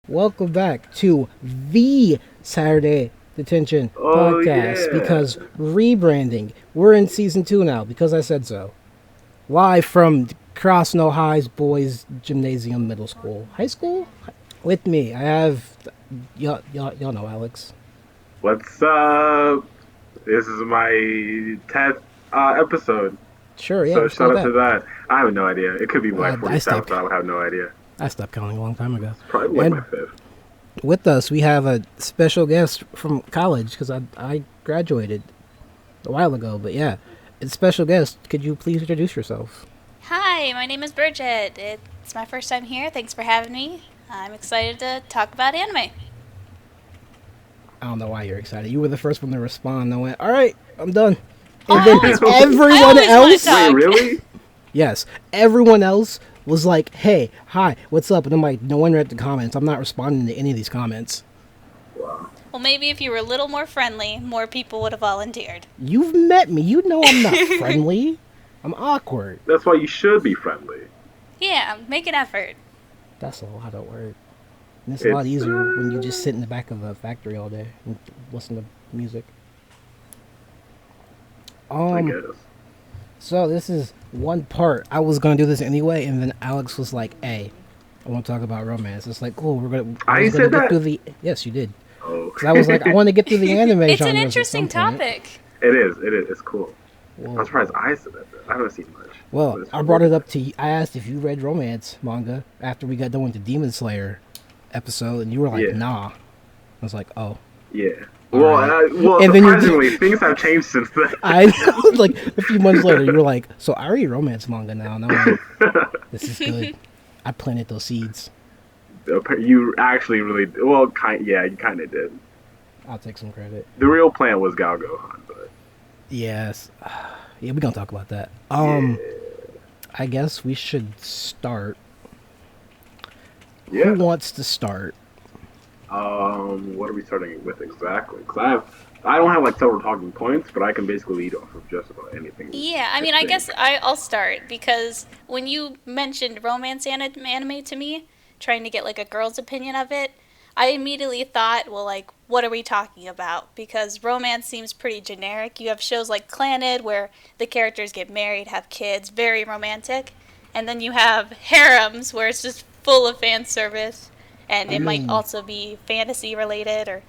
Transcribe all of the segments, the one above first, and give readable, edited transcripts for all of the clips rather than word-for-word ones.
Welcome back to the Saturday Detention Oh podcast yeah. because rebranding. We're in season 2 now because I said so. Live from Krasno High's Boys Gymnasium Middle School. High school? With me, I have. Y'all know Alex. What's up? This is my 10th episode. Sure, yeah, So let's go shout with out to that. that. I have no idea. It could be my I 47th. stopped. I would have no idea. I stopped counting a long time ago. Probably like my And 5th. with us, we have a special guest from college because I graduated a while ago. But yeah, it's a special guest. Could you please introduce yourself? Hi, my name is Bridget. It's my first time here. Thanks for having me. I'm excited to talk about anime. I don't know why you're excited. You were the first one to respond. I went, all right, I'm done. Oh, And I then always- everyone I always wanna else, talk. Wait, really? yes, everyone else was like, hey, hi, what's up? And I'm like, no one read the comments. I'm not responding to any of these comments. Wow. Well, maybe if you were a little more friendly, more people would have volunteered. You've met me. You know I'm not friendly. I'm awkward. That's why you should be friendly. Yeah, make an effort. That's a lot of work. And it's a lot easier when you just sit in the back of a factory all day and listen to music. I guess. So this is one part. I was gonna do this anyway, and then Alex was like, "Hey, I want to talk about romance." It's like, cool. I was gonna said get that? through the. Yes, you did. Oh. Because I was like, I want to get through the anime. It's an genres at interesting some point. topic. It is. It's cool. Well, I'm surprised I said that. Though. I haven't seen much. But well, it's I cool. brought it up to you. I asked if you read romance manga after we got done with the Demon Slayer episode, and you were like, Yeah. "Nah." I was like, "Oh." Yeah. Well, Alright. well, And then you did- surprisingly, things have changed since then. I know. Like a few months later, you were like, "So I read romance manga now." And I'm like, "This is good." I planted those seeds. You actually really well, yeah, you kind of did. I'll take some credit. The real plan was Gal Gohan, but Yes. Yeah, we're gonna talk about that. I guess we should start. yeah. Who wants to start? What are we starting with exactly? Because I don't have like several talking points, but I can basically lead off of just about anything. Yeah, I mean, I guess I'll start because when you mentioned romance anime to me, trying to get like a girl's opinion of it, I immediately thought, well, like, what are we talking about? Because romance seems pretty generic. You have shows like Clannad where the characters get married, have kids, very romantic. And then you have harems where it's just full of fan service. And it might also be fantasy related or,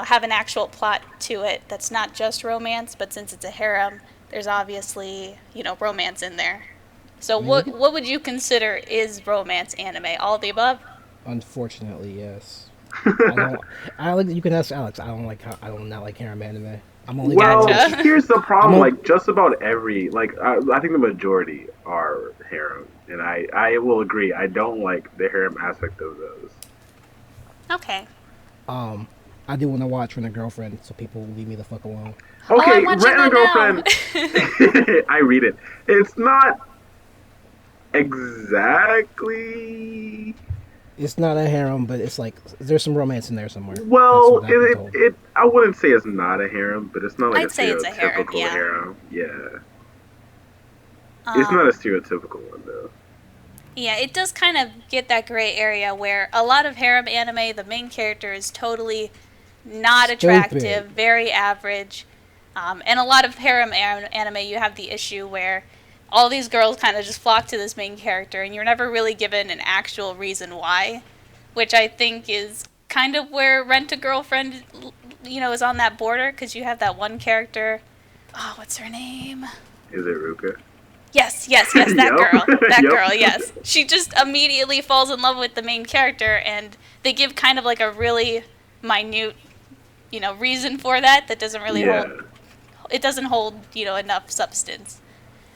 have an actual plot to it that's not just romance. But since it's a harem, there's obviously, romance in there. So what would you consider is romance anime? All of the above? Unfortunately, yes. I don't. Alex, you can ask Alex. I don't not like harem anime. I'm only. Well, Gotcha. here's the problem. I'm a- Like, just about every I think the majority are harem, and I will agree. I don't like the harem aspect of those. Okay. I do want to watch Rent a Girlfriend, so people will leave me the fuck alone. Okay, I'm watching Rent a that Girlfriend. I read it. It's not exactly. It's not a harem, but it's like there's some romance in there somewhere. Well, That's what I've been told. it I wouldn't say it's not a harem, but it's not like I'd say it's a harem, stereotypical yeah. harem. Yeah, it's not a stereotypical one though. Yeah, it does kind of get that gray area where a lot of harem anime, the main character is totally not Stupid. attractive, very average. And a lot of harem anime, you have the issue where all these girls kind of just flock to this main character, and you're never really given an actual reason why, which I think is kind of where Rent a Girlfriend, is on that border, because you have that one character. Oh, what's her name? Is it Ruka? Yes, that Yep. girl. That Yep. girl, yes. She just immediately falls in love with the main character, and they give kind of like a really minute, reason for that doesn't really hold. It doesn't hold, enough substance.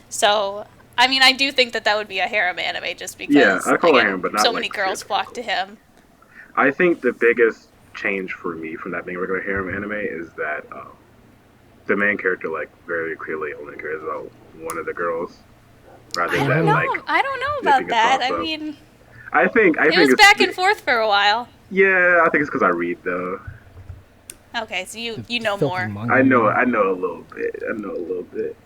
So, I mean, I do think that would be a harem anime just because Yeah, I call it harem, but not so like many girls flock to him. I think the biggest change for me from that being a regular harem anime is that the main character like very clearly only cares about one of the girls rather I than don't know. like I don't know about nipping that. across I them. mean, I think it was it's back and forth for a while. Yeah, I think it's because I read though. Okay, so you know Filthy more. manga I know reader. a little bit.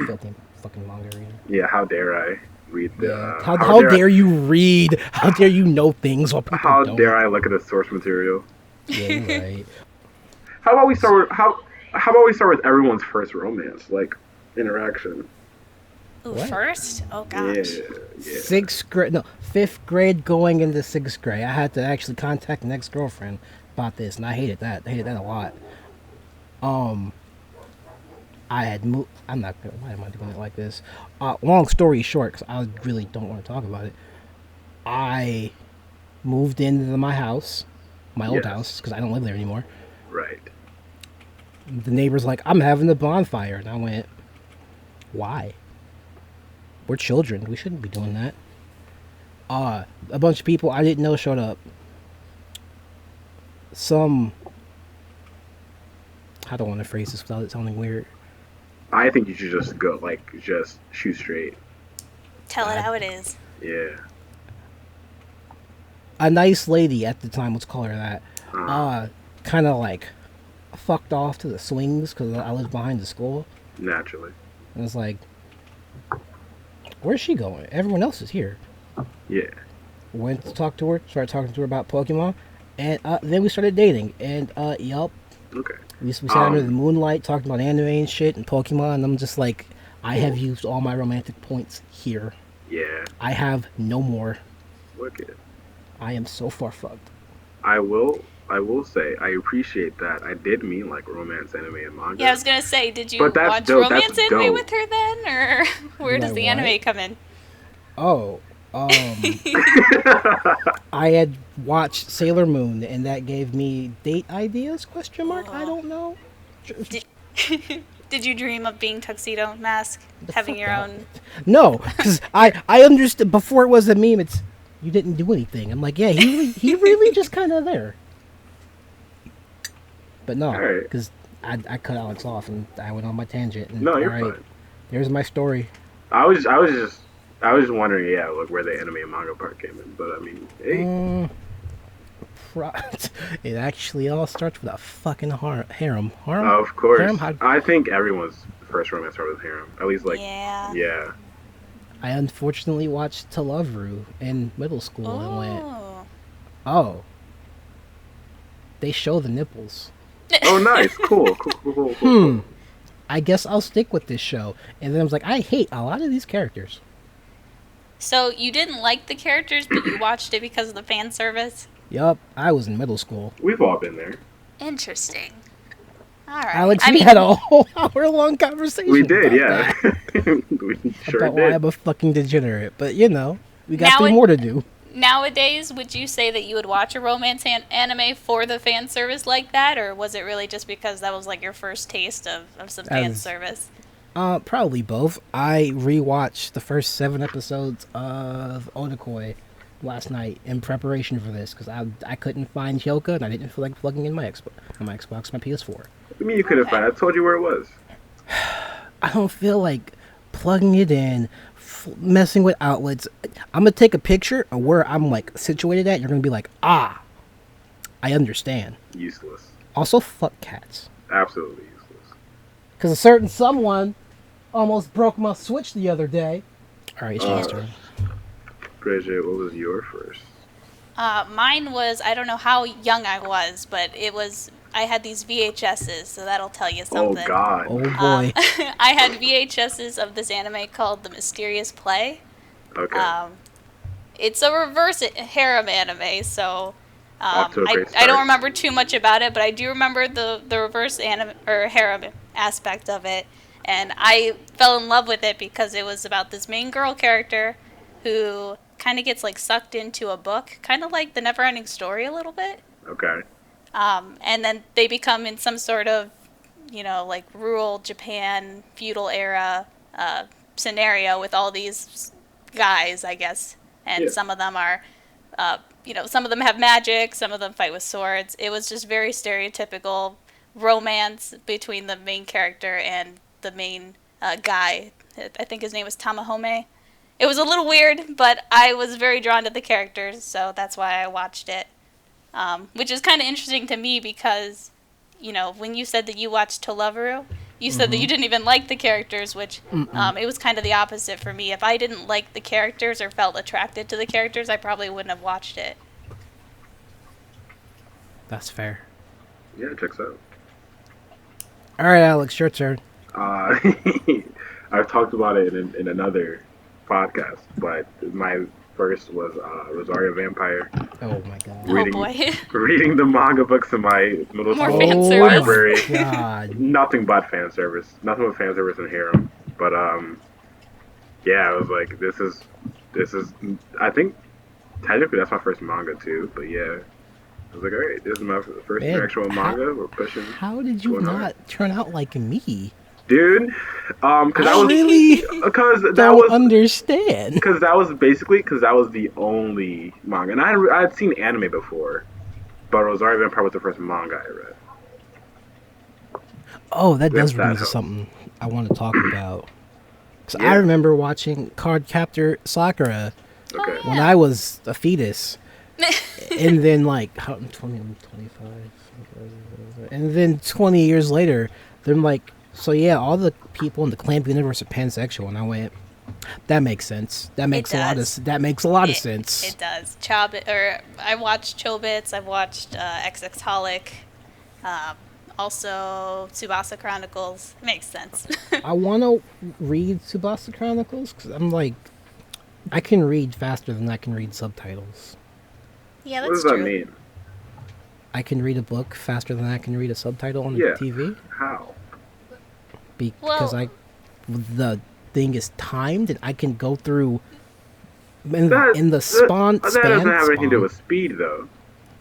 Filthy fucking manga reader. Yeah, how dare I? read the. Yeah. How dare you read? How dare you know things while people How don't? dare I look at the source material? Yeah, you're right. How about we start with how about we start with everyone's first romance, like interaction? Ooh, What? first? Oh Yeah, gosh. yeah. Fifth grade going into sixth grade. I had to actually contact an ex-girlfriend about this, and I hated that. I hated that a lot. I had moved. I'm not gonna. Why am I doing it like this? Long story short, because I really don't want to talk about it. I moved into my house, my old Yes. house, because I don't live there anymore. Right. The neighbor's like, "I'm having a bonfire," and I went, "Why? We're children. We shouldn't be doing that." A bunch of people I didn't know showed up. I don't want to phrase this without it sounding weird. I think you should just go, like, just shoot straight. Tell it how it is. Yeah. A nice lady at the time, let's call her that, Uh, kind of like fucked off to the swings because I lived behind the school. naturally. And it's like, where's she going? Everyone else is here. Yeah. Went to talk to her, started talking to her about Pokemon, and then we started dating. And yup, Okay. we sat under the moonlight talking about anime and shit and Pokemon. And I'm just like, I have used all my romantic points here. Yeah. I have no more. Wicked. I am so far fucked. I will say I appreciate that. I did mean like romance anime and manga. Yeah, I was gonna say, did you But that's watch dope. romance That's anime dope. with her then, or where does Like the what? anime come in? Oh, I had watched Sailor Moon, and that gave me date ideas? Question mark? I don't know. Did you dream of being Tuxedo Mask, The having fuck your out. own? No, because I understood before it was a meme. It's you didn't do anything. I'm like, yeah, he really just kind of there. But no, Alright. because I cut Alex off and I went on my tangent. And, No, you're alright, fine. There's my story. I was just wondering, yeah, like where the anime and manga part came in. But I mean, hey, It actually all starts with a fucking harem. Harem? of course. Harem? I think everyone's first romance started with harem. At least like, Yeah. yeah. I unfortunately watched To Love Ru in middle school and went, Oh. oh, they show the nipples. Oh, nice, cool. I guess I'll stick with this show. And then I was like, I hate a lot of these characters. So you didn't like the characters, but you watched it because of the fan service? Yup, I was in middle school. We've all been there. Interesting. All right. Alex, we had a whole hour-long conversation. We did, about yeah. that. We sure About why did. I'm a fucking degenerate. But, you know, we got Now three it- more to do. Nowadays, would you say that you would watch a romance anime for the fan service like that, or was it really just because that was like your first taste of some fan As- service? Probably both. I rewatched the first 7 episodes of Onokoi last night in preparation for this because I couldn't find Hyoka and I didn't feel like plugging in my Xbox, my PS4. I mean, you could have Okay. found. I told you where it was. I don't feel like plugging it in, messing with outlets. I'm gonna take a picture of where I'm like situated at. You're gonna be like, I understand. Useless. Also, fuck cats. Absolutely useless. Because a certain someone almost broke my Switch the other day. All right, Oh. it's turn. Bridget, what was your first? Mine was, I don't know how young I was, but I had these VHSs, so that'll tell you something. Oh God. Oh boy. I had VHSs of this anime called The Mysterious Play. Okay. It's a reverse harem anime, so Off to a great I start. don't remember too much about it, but I do remember the reverse anime or harem aspect of it, and I fell in love with it because it was about this main girl character who kind of gets like sucked into a book, kind of like the Neverending Story a little bit. Okay. And then they become in some sort of, like rural Japan feudal era scenario with all these guys, I guess. And Yeah. some of them are, some of them have magic, some of them fight with swords. It was just very stereotypical romance between the main character and the main guy. I think his name was Tamahome. It was a little weird, but I was very drawn to the characters, so that's why I watched it. Which is kind of interesting to me because, when you said that you watched To Love Ru, You said that you didn't even like the characters, which it was kind of the opposite for me. If I didn't like the characters or felt attracted to the characters, I probably wouldn't have watched it. That's fair. Yeah, it checks out. All right, Alex, your turn. I've talked about it in another podcast, but my first was Rosario Vampire. Oh my god. Reading, Oh boy. reading the manga books in my middle More school fan service. library. God. Nothing but fan service. Nothing but fan service and harem. But yeah, I was like, this is. I think technically that's my first manga too. But yeah, I was like, all right, this is my first Man, actual manga. We're pushing. How did you going not hard. turn out like me? Dude? Because I that was really because that don't was understand. because that was the only manga, and I had seen anime before, but Rosario Vampire was the first manga I read. Oh, that does If that bring me to helps. something I want to talk about. So Yeah. I remember watching Card Captor Sakura Okay. when I was a fetus, and then like how- I'm 20, I'm 25, and then 20 years later, they're like, so yeah, all the people in the Clamp universe are pansexual, and I went, that makes sense. That makes a lot does. of that makes a lot of It- sense. It does. I watched Chobits. I've watched XX Holic. Also, Tsubasa Chronicles. It makes sense. I want to read Tsubasa Chronicles because I'm like, I can read faster than I can read subtitles. Yeah, What that's does that true. mean? I can read a book faster than I can read a subtitle on Yeah. the TV How? because Well- the thing is timed and I can go through That in the that doesn't have anything to do with speed, though.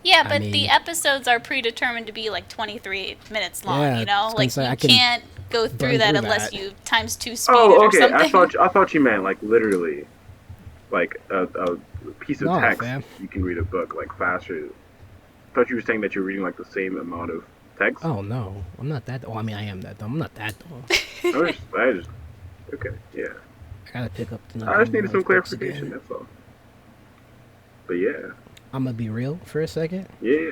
Yeah, I but mean- the episodes are predetermined to be like 23 minutes long, Yeah, you know? I was gonna Like, say, you I can can't go through burn that through unless that. you times 2 speed it Oh, or okay. something. I thought you meant like literally, like a piece of No, text. fam. You can read a book like faster. I thought you were saying that you're reading like the same amount of text. Oh no, I'm not that. Oh, I mean, I am that dumb. I'm not that dumb. I just okay, yeah. I gotta pick up the. I just needed some books clarification. again. That's all. But yeah, I'm gonna be real for a second. yeah.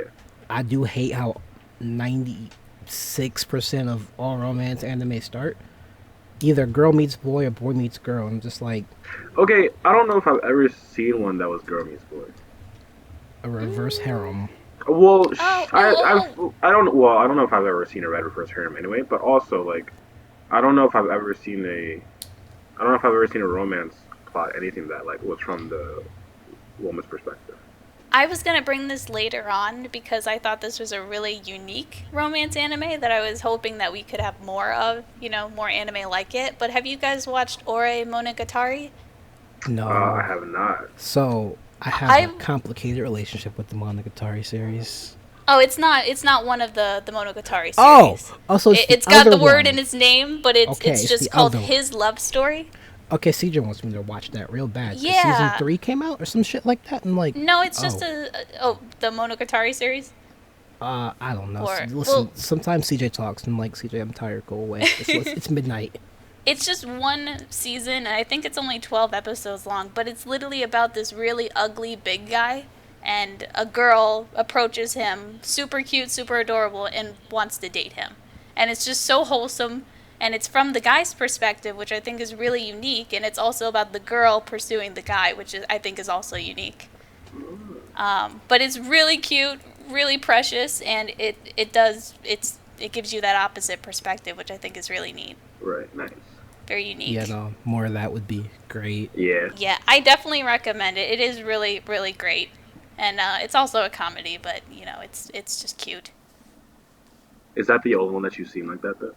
I do hate how 96% of all romance anime start. Either girl meets boy or boy meets girl. I'm just like Okay, I don't know if I've ever seen one that was girl meets boy. a reverse harem. Well, Oh, I don't. Well, I don't know if I've ever seen a red reverse harem anyway. But also, like, I don't know if I've ever seen a romance plot, anything that like was from the woman's perspective. I was going to bring this later on because I thought this was a really unique romance anime that I was hoping that we could have more of, you know, more anime like it. But have you guys watched Ore Monogatari? No. I have not. So I have I'm- a complicated relationship with the Monogatari series. Oh, it's not one of the Monogatari series. Oh, also It's got the word in its name, but Okay, it's it's just the called other one. His Love Story. Okay, CJ wants me to watch that real bad. Yeah. Season 3 came out or some shit like that, and like No, it's just oh. the Monogatari series. I don't know. Or- Listen, well- sometimes CJ talks, and I'm like, CJ, I'm tired. Go away. It's midnight. It's just one season, and I think it's only 12 episodes long, but it's literally about this really ugly big guy, and a girl approaches him, super cute, super adorable, and wants to date him. And it's just so wholesome, and it's from the guy's perspective, which I think is really unique, and it's also about the girl pursuing the guy, which I think is also unique. But it's really cute, really precious, and it gives you that opposite perspective, which I think is really neat. Right. Nice. Very unique. Yeah, no, more of that would be great. Yeah. Yeah, I definitely recommend it. It is really, really great. And it's also a comedy, but, you know, it's just cute. Is that the only one that you've seen like that though?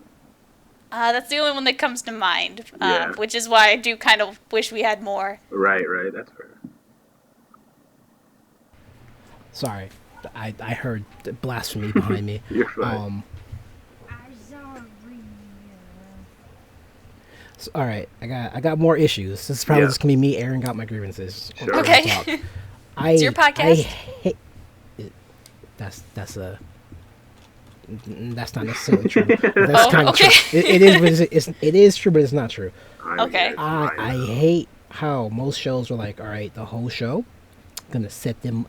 That's the only one that comes to mind, Yeah. which is why I do kind of wish we had more. Right. That's fair. Sorry, I heard the blasphemy behind me. You're fine. All right, I got more issues. This is probably Yeah. just gonna be me airing out my grievances. Sure. on Okay. Talk. It's your podcast? That's not necessarily true. That's Oh, kind of okay. true. It is, but it is true, but it's not true. Okay. I hate how most shows are like, all right, the whole show, gonna set them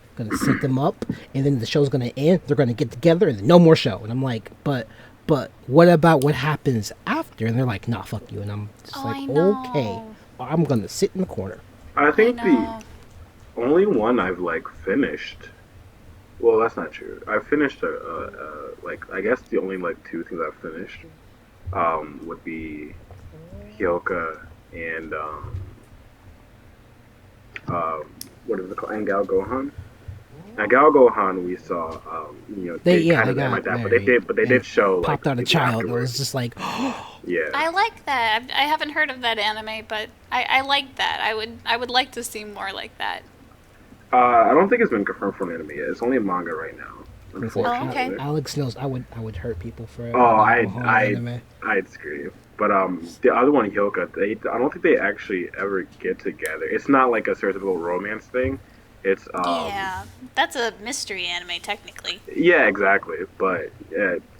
up, and then the show's gonna end. They're gonna get together, and then no more show. And I'm like, but but what about what happens after? And they're like, nah, fuck you. And I'm just Oh, like, I know. okay, I'm gonna sit in the corner. I I think the know. only one I've like finished. Well, that's not true. I finished like I guess the only like two things I've finished would be Hyoka and um what is it called? And Gal Gohan. Now Gal Gohan we saw they They kind of end got like that, married but they and did show like popped out a completely child. And it was afterwards. just like, Yeah. I like that. I haven't heard of that anime, but I like that. I would like to see more like that. I don't think it's been confirmed for an anime yet. It's only a manga right now, Oh, okay. unfortunately. Alex knows I would hurt people for a Oh, Gohan anime. I'd scream. But the other one, Hyoka, I don't think they actually ever get together. It's not like a stereotypical romance thing. It's Yeah, that's a mystery anime technically. yeah, exactly. But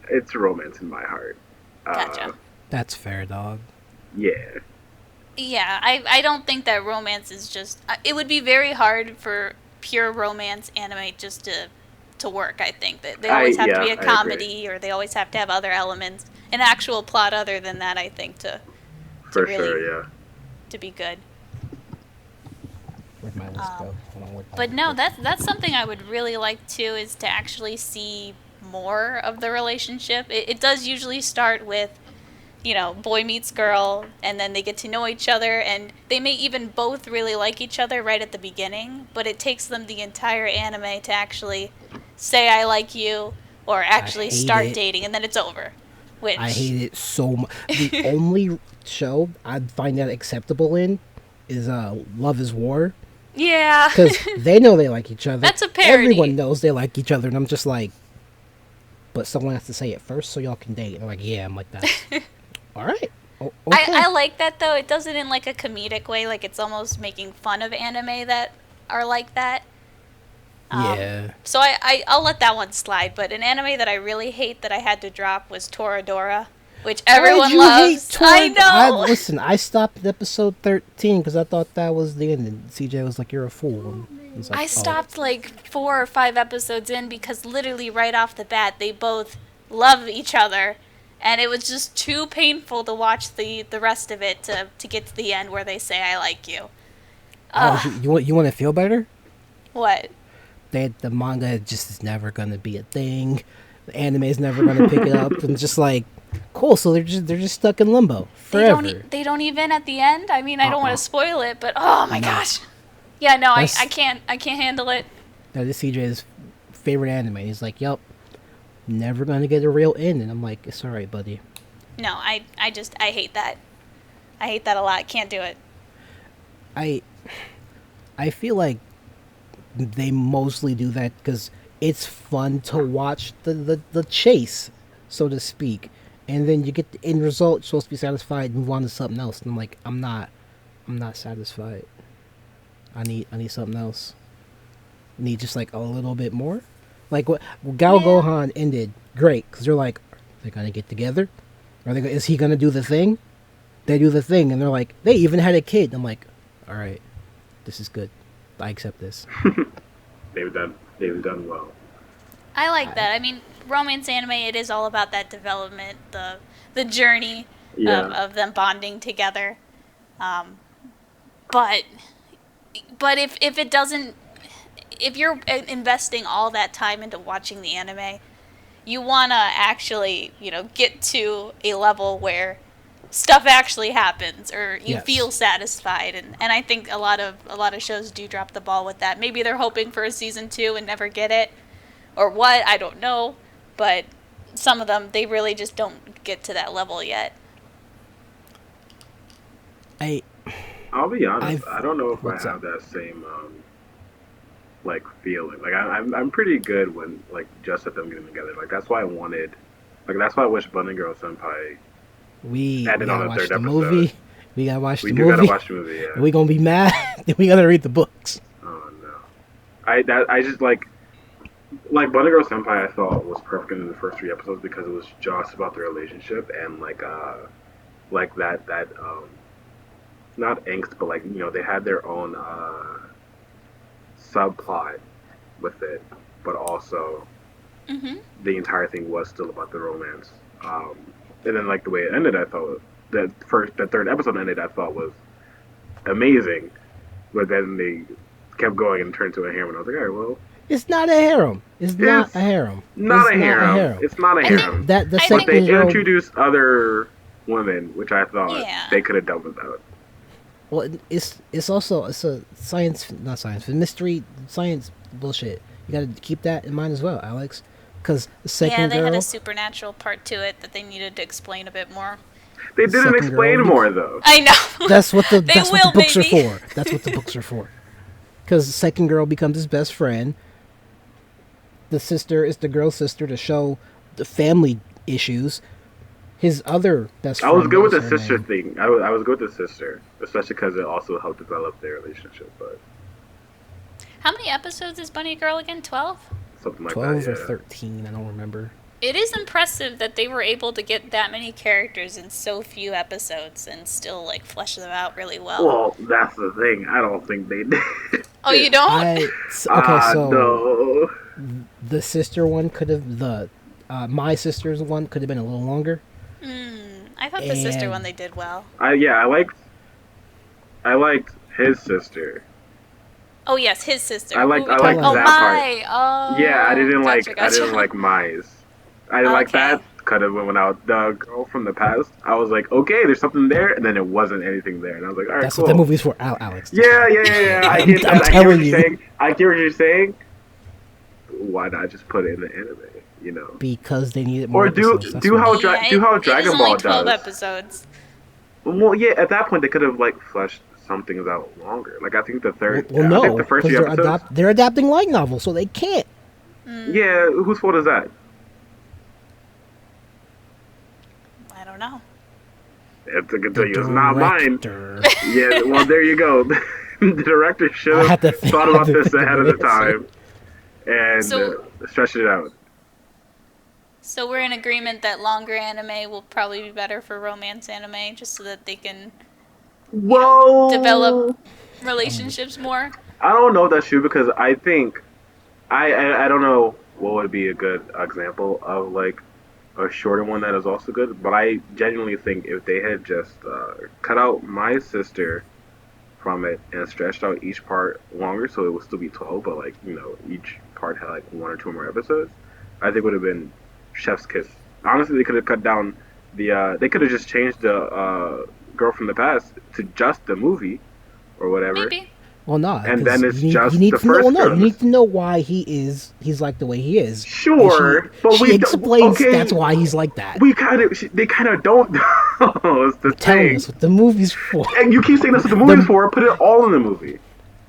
it's romance in my heart. Gotcha. That's fair, dog. Yeah, Yeah, I don't think that romance is just. It would be very hard for pure romance anime just to work. I think that they always have to be I a agree. comedy, or they always have to have other elements, an actual plot other than that. I think to for really sure. Yeah. to be good. Where'd my list go? Hold on, where'd my But list no, go? that's something I would really like too, is to actually see more of the relationship. It does usually start with, boy meets girl, and then they get to know each other, and they may even both really like each other right at the beginning, but it takes them the entire anime to actually say I like you, or actually hate start it. dating, and then it's over. Which I hate it so much. The only show I'd find that acceptable in is Love is War. Yeah. Because they know they like each other. That's a parody. Everyone knows they like each other, and I'm just like, but someone has to say it first so y'all can date. And they're like, yeah, I'm like that. All right. Okay. I like that though. It does it in like a comedic way, like it's almost making fun of anime that are like that. Yeah. So I'll let that one slide. But an anime that I really hate that I had to drop was Toradora, which everyone loves. I know. Listen, I stopped at episode 13 because I thought that was the end. And CJ was like, "You're a fool." And was like, I stopped like 4 or 5 episodes in because literally right off the bat they both love each other, and it was just too painful to watch the rest of it to get to the end where they say I like you. You want to feel better? What? The manga just is never gonna be a thing. The anime is never gonna pick it up, and just like, cool. So they're just stuck in limbo forever. They don't even at the end. I mean, I don't want to spoil it, but oh my gosh. Yeah, no, I can't handle it. Now, this is CJ's favorite anime. He's like, "Yup, never gonna get a real end," and I'm like, "It's all right, buddy." No, I hate that. I hate that a lot. Can't do it. I feel like they mostly do that because it's fun to watch the chase, so to speak, and then you get the end result. You're supposed to be satisfied, move on to something else, and I'm like, I'm not satisfied. I need something else. I need just like a little bit more. Like what Gal Gohan ended great because they're like, they're gonna get together. Is he gonna do the thing? They do the thing, and they're like, they even had a kid. I'm like, all right, this is good. I accept this. They've done well. I like that. I mean, romance anime, it is all about that development, the journey of them bonding together. But if it doesn't, if you're investing all that time into watching the anime, you want to actually, get to a level where stuff actually happens, or you feel satisfied, and I think a lot of shows do drop the ball with that. Maybe they're hoping for a season 2 and never get it, or what, I don't know, but some of them, they really just don't get to that level yet. I'll be honest. I don't know if I have that same like feeling. Like I'm pretty good when like just at them getting together. Like that's why I wanted. Like that's why I wish Bunny Girl Senpai. We gotta watch third the episode. movie. We gotta watch the We do movie. gotta watch the movie. Yeah. We gonna be mad. Then we gotta read the books. Oh no. I just like Bunny Girl Senpai. I thought was perfect in the first 3 episodes because it was just about the relationship and like that not angst, but like they had their own subplot with it, but also the entire thing was still about the romance And then like the way it ended, I thought the third episode ended, I thought was amazing. But then they kept going and turned to a harem, and I was like, all right, well, It's not a harem. It's not a harem. not It's a not harem. It's not a harem. That the I But think- second they girl. introduced other women, which I thought Yeah. they could have done without. Well, it's also it's a science, not science, but mystery science bullshit. You got to keep that in mind as well, Alex. Because the Yeah, second they girl. had a supernatural part to it that they needed to explain a bit more. They didn't Second explain girl. more though. I know. That's what the They that's what will, the books maybe. are for. That's what the books are for. Because the second girl becomes his best friend. The sister is the girl's sister to show the family issues. His other best I friend. was good with the knows her sister name. thing. I was good with the sister, especially because it also helped develop their relationship. But How many episodes is Bunny Girl again? 12? something like 12 that. or Yeah. 13, I don't remember. It is impressive that they were able to get that many characters in so few episodes and still like flesh them out really well. Well, that's the thing. I don't think they did. Oh, you don't? Okay, so No. the sister one could have my sister's one could have been a little longer. I thought the sister And- one they did well. I liked his sister. Oh yes, his sister. I liked Who we that talking- part. my. Oh. Yeah, I didn't gotcha, gotcha. like Mai's. I didn't like Okay. that. Could have went out. The girl from the past. I was like, okay, there's something there, and then it wasn't anything there, and I was like, all right, That's cool. what the movie's for, Alex. Yeah. I get that. I'm I get what telling you're you. saying. I get what you're saying. Why not just put it in the anime? You know. Because they needed more Or do episodes, that's do why. how Yeah, do how it is Dragon only Ball 12 does. episodes. Well, yeah. At that point, they could have like fleshed some things out longer. Like I think the third. Well, I no, think the first because few episodes. they're adapting light novels, so they can't. Yeah, whose fault is that? I don't know. It's a good tell you, it's not mine. Director. Yeah, well, there you go. The director should I had to have think- thought I about had to this think ahead of of the the time and So- stretched it out. So we're in agreement that longer anime will probably be better for romance anime, just so that they can Whoa! develop relationships more. I don't know if that's true because I think I don't know what would be a good example of like a shorter one that is also good, but I genuinely think if they had just cut out my sister from it and stretched out each part longer, so it would still be 12, but like each part had like one or two more episodes, I think it would have been chef's kiss. Honestly, they could have cut down they could have just changed the girl from the past to just the movie or whatever. Maybe. Well, no, And then it's just you need the to know. first No, you girls. need to know why he's like the way he is. Sure, And but she we explains okay, that's why he's like that. they kind of don't know. It's the Telling thing. us what the movie's for. And you keep saying that's what the movie's for. Put it all in the movie.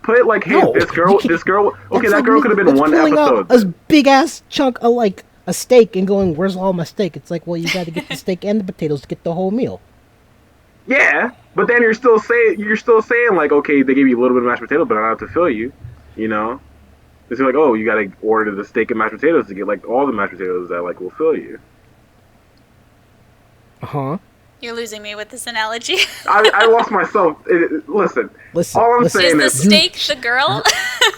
Put it like, hey, No, this girl. Okay, that's that like girl me- could have been that's one pulling out episode. a big ass chunk of like a steak and going, "Where's all my steak?" It's like, well, you got to get the steak and the potatoes to get the whole meal. Yeah, but then you're still saying like, okay, they gave you a little bit of mashed potato, but not to fill you. It's like, oh, you got to order the steak and mashed potatoes to get like all the mashed potatoes that like will fill you. Huh? You're losing me with this analogy. I lost myself. Listen, all I'm listen. saying Is the is, steak the girl?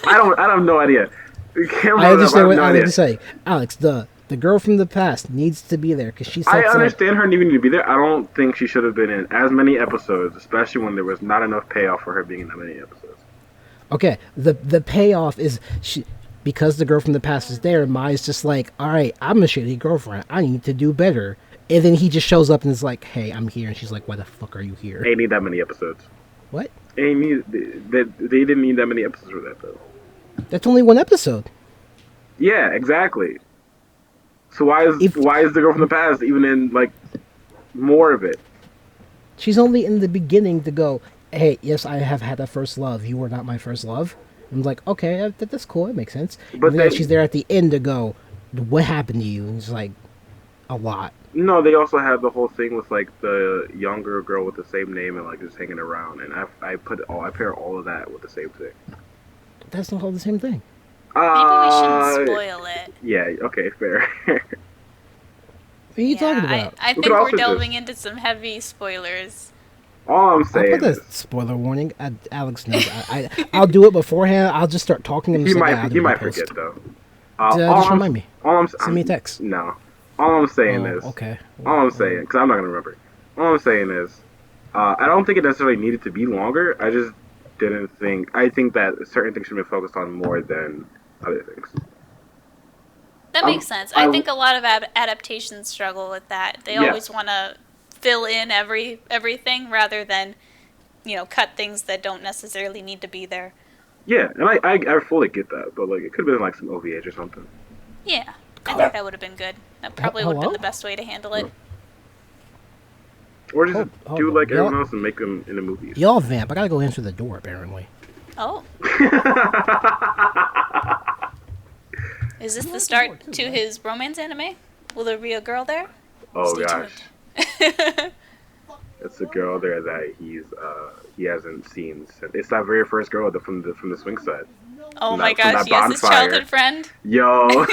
I have no idea. I understand what no Alex idea. is saying. Alex, the girl from the past needs to be there because she sets I up. understand her needing to be there. I don't think she should have been in as many episodes, especially when there was not enough payoff for her being in that many episodes. Okay, the payoff is because the girl from the past is there. Mai's just like, all right, I'm a shitty girlfriend. I need to do better. And then he just shows up and is like, hey, I'm here. And she's like, why the fuck are you here? They didn't need that many episodes. What? They didn't need that many episodes for that though. That's only one episode. Yeah, exactly. So why is the girl from the past even in like more of it? She's only in the beginning to go, hey, yes, I have had a first love. You were not my first love. I'm like, okay, that's cool. It makes sense. But And then then- she's there at the end to go, what happened to you? And it's like, a lot. No, they also had the whole thing with like the younger girl with the same name and like just hanging around, and I pair all of that with the same thing. That's not all the same thing. Maybe we shouldn't spoil it. Yeah. Okay. Fair. What are you talking about? I We think could we're also delving into some heavy spoilers. All I'm I'll saying put is the spoiler warning. Alex knows. I'll do it beforehand. I'll just start talking and you just like, might I'll do you it in might post. forget though. Just remind me. All I'm Send me a text. No. All I'm saying Oh, is, okay. all I'm saying, because I'm not gonna remember. All I'm saying is, I don't think it necessarily needed to be longer. I just didn't think. I think that certain things should be focused on more than other things. That makes sense. I think a lot of adaptations struggle with that. They always want to fill in everything rather than, cut things that don't necessarily need to be there. Yeah, and I fully get that, but like it could have been like some OVAs or something. Yeah, I think that would have been good. That probably would have been Hello? the best way to handle it. Or just Hold do on. like everyone else and make them into movies. Y'all vamp. I gotta go answer the door, apparently. Oh. Is this the start to his romance anime? Will there be a girl there? Oh Stay gosh, tuned. it's a girl there that he hasn't seen since. It's that very first girl from the swing set. Oh From my that- from gosh, that yes, his bonfire. childhood friend. Yo,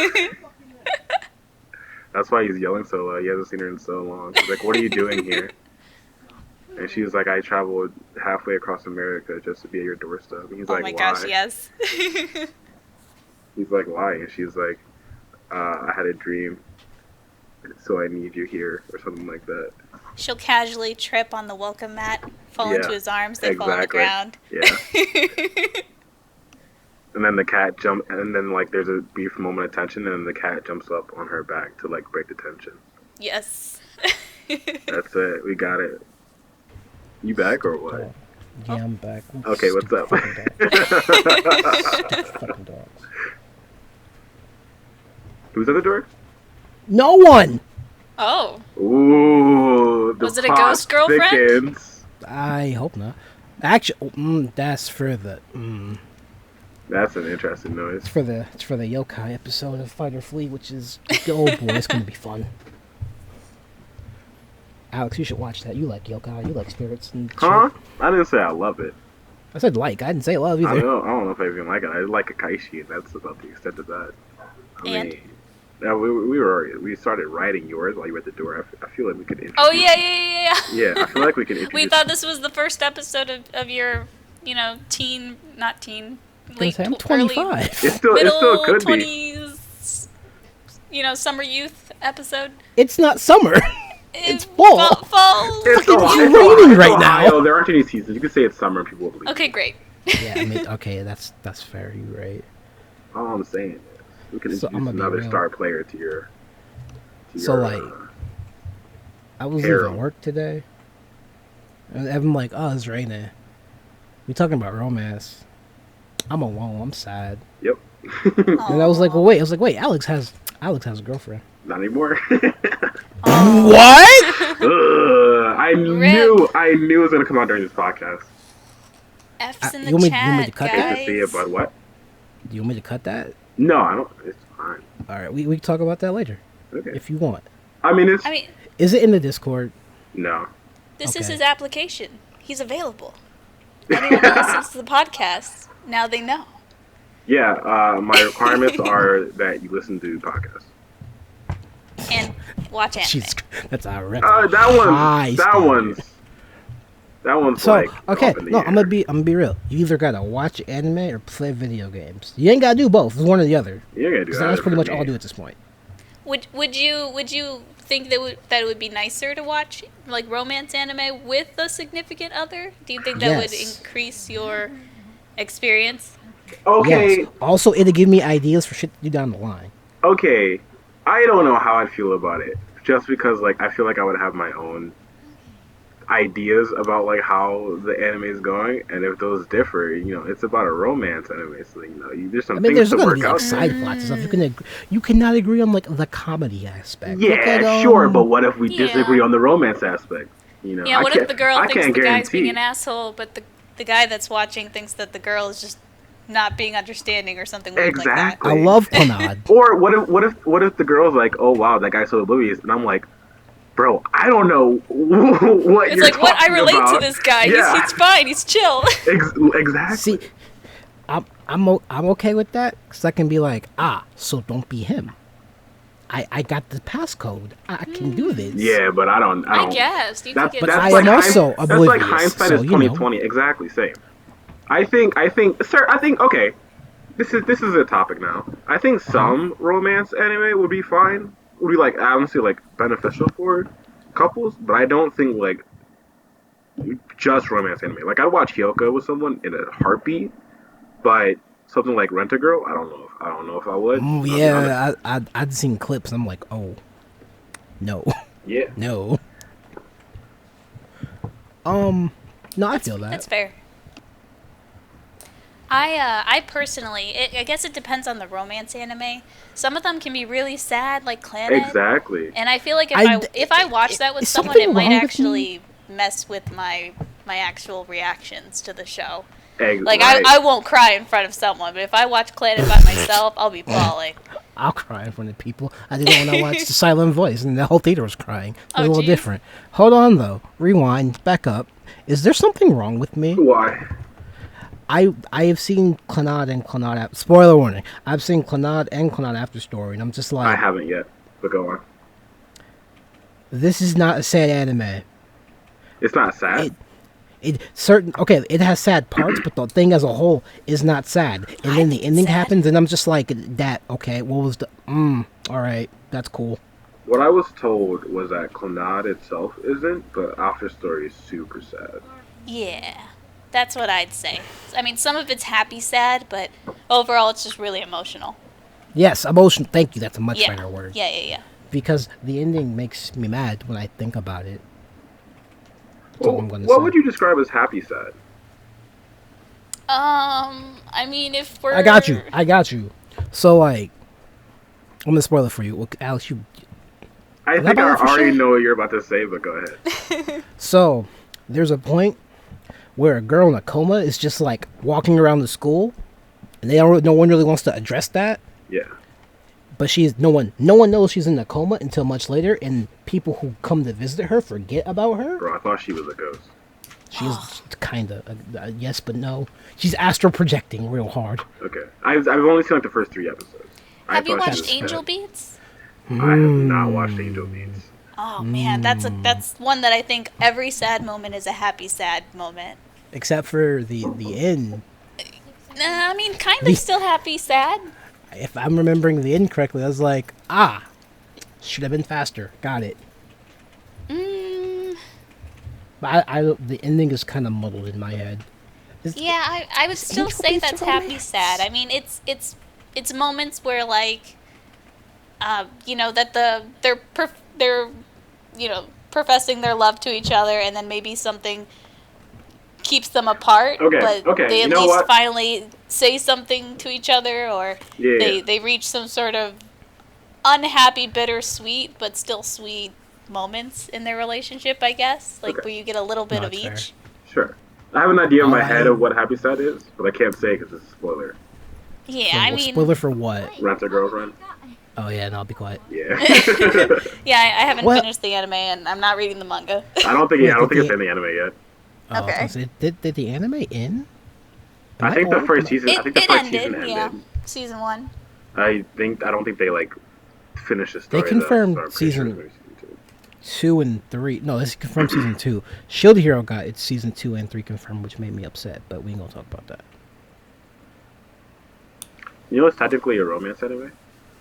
that's why he's yelling so loud. He hasn't seen her in so long. He's like, "What are you doing here?" And she's like, "I traveled halfway across America just to be at your doorstep." And he's Oh like, my "Why?" gosh, yes. He's like, "Why?" And she's like, "I had a dream, so I need you here," or something like that. She'll casually trip on the welcome mat, fall Yeah, into his arms, they fall on the exactly. ground. Yeah. And then the cat and then like there's a brief moment of tension, and then the cat jumps up on her back to like break the tension. Yes. That's it. We got it. You back or what? Yeah, I'm back. Okay, what's up? Stupid fucking dogs. Who's at the door? No one! Oh, Ooh, the Was it a plot ghost girlfriend? thickens. I hope not. Actually, that's for the. That's an interesting noise. It's for the yokai episode of Fight or Flee, which is oh boy, it's gonna be fun. Alex, you should watch that. You like yokai, you like spirits and shit. Huh? I didn't say I love it. I said like. I didn't say love I either. don't know if I even like it. I like Akaishi, and that's about the extent of that. And? Yeah, we started writing yours while you were at the door. I feel like we could introduce. oh yeah. Yeah, I feel like we could introduce. We thought this was the first episode of your, not teen, late I'm early 25. It still middle could be. 20s, summer youth episode. It's not summer. It's fall. Fall. It's raining Ohio. right now. There aren't any seasons. You can say it's summer, and people will believe. Okay, great. Yeah, I mean, okay, that's fair. You're right. All I'm saying is we can So, introduce I'm gonna be another real. star player to your. So, like, I was harem. leaving work today, and I'm like, "Oh, it's raining." We talking about romance. I'm alone. I'm sad. Yep. And I was like, "Well, wait." I was like, "Wait, Alex has a girlfriend." Not anymore. What? I knew it was gonna come out during this podcast. F's in you the want me chat, to cut I that? hate to see it, but what? Do you want me to cut that? No, I don't. It's fine. All right, we can talk about that later Okay. if you want. I mean, it's I mean, Is it in the Discord? no. this is Okay. his application. He's available. Anyone that listens to the podcast, now they know. Yeah, my requirements are that you listen to podcasts. And watch anime. Jesus, that's a rep. That one's So like okay, up in the no, air. I'm gonna be real. You either gotta watch anime or play video games. You ain't gotta do both. It's one or the other. You're gonna do 'Cause that. that's pretty for much me. all I do at this point. Would you think that it would be nicer to watch like romance anime with a significant other? Do you think that would Yes. increase your experience? Okay, Yes. Also, it'll give me ideas for shit to do down the line. okay. I don't know how I'd feel about it. Just because, like, I feel like I would have my own ideas about like how the anime is going, and if those differ, it's about a romance anime, so there's some I mean, things there's to gonna work be out. like side plots and stuff. You cannot agree on like the comedy aspect. Yeah, Look at, sure, but what if we Yeah. disagree on the romance aspect? Yeah, what if the girl thinks can't the guy's being guarantee. an asshole, but the guy that's watching thinks that the girl is just not being understanding or something weird like that? Exactly. I love Conad. Or what if the girl's like, oh wow, that guy's so oblivious, and I'm like, bro, I don't know what It's you're like, what? I talking relate about. to this guy. Yeah. He's fine. He's chill. Exactly. See, I'm okay with that because I can be like, so don't be him. I got the passcode. I can do this. Yeah, but I don't. I guess. You could get But that's I like am also That's like oblivious, hindsight so, is 2020. Exactly, same. I think, sir. I think okay. This is a topic now. I think some romance anime would be fine. would be like honestly like beneficial for couples, but I don't think like just romance anime. Like I'd watch Hyoko with someone in a heartbeat, but something like Rent a Girl, I don't know. I don't know if I would. I'll be honest. I'd seen clips and I'm like, oh, no. Yeah. No. No, I feel that. That's fair. I personally, I guess it depends on the romance anime. Some of them can be really sad, like Clannad. Exactly. And I feel like if I watch that with is someone, something it might wrong with actually mess with my actual reactions to the show. Like, Right. I won't cry in front of someone, but if I watch Clannad by myself, I'll be bawling. I'll cry in front of people. I did it when I watched The Silent Voice, and the whole theater was crying. It was a little geez. different. Hold on, though. Rewind. Back up. Is there something wrong with me? Why? I have seen Clannad and Clannad... Spoiler warning. I've seen Clannad and Clannad After Story, and I'm just I like... haven't yet, but go on. This is not a sad anime. It's not sad. It has sad parts, but the thing as a whole is not sad. And then the ending sad. happens, and I'm just like, that, okay, what was the... alright, that's cool. What I was told was that Clannad itself isn't, but After Story is super sad. Yeah, that's what I'd say. I mean, some of it's happy sad, but overall it's just really emotional. Yes, emotion, thank you, that's a much Yeah. better word. Yeah. Because the ending makes me mad when I think about it. That's all Well, I'm gonna what say. would you describe as happy sad? I mean, if we're... I got you. So, like, I'm gonna spoil it for you. Well, Alex, you... I Is think that I all for already sure? know what you're about to say, but go ahead. So, there's a point where a girl in a coma is just, like, walking around the school, and no one really wants to address that. Yeah. But no one knows she's in a coma until much later, and people who come to visit her forget about her. Bro, I thought she was a ghost. She's kind of yes, but no. She's astral projecting real hard. Okay. I've only seen like the first 3 episodes. Have you thought she watched was Angel dead. Beats? I have not watched Angel Beats. Oh man, that's one that I think every sad moment is a happy sad moment. Except for the end. I mean, kind of still happy sad. If I'm remembering the end correctly, I was like, should have been faster. Got it. But the ending is kind of muddled in my head. Yeah, I would still Angel say Beats that's a happy romance? sad. I mean, it's moments where like, you know, that they're you know, professing their love to each other, and then maybe something keeps them apart. Okay, But okay, they you at know least what? finally say something to each other, or Yeah. they reach some sort of unhappy, bittersweet, but still sweet moments in their relationship. I guess like Okay. where you get a little bit No, of it's fair. each. Sure. I have an idea in my Oh, head of what happy sad is, but I can't say because it's a spoiler. Yeah, I Well, mean, spoiler for what? Rent a Girlfriend? Oh yeah, no, I'll be quiet. Yeah. yeah, I haven't Well- finished the anime, and I'm not reading the manga. I don't think Wait, it's in the anime yet. Oh, I was Okay. gonna say, did the anime end? I think the old? first season. I think the It first ended, season ended. yeah, season 1. I don't think they like finished the story. They confirmed though, so I'm pretty sure season- it's gonna be season 2 and 3. No, this is confirmed season 2. Shield Hero got its season 2 and 3 confirmed, which made me upset. But we ain't gonna talk about that. 2. You know, it's technically a romance anime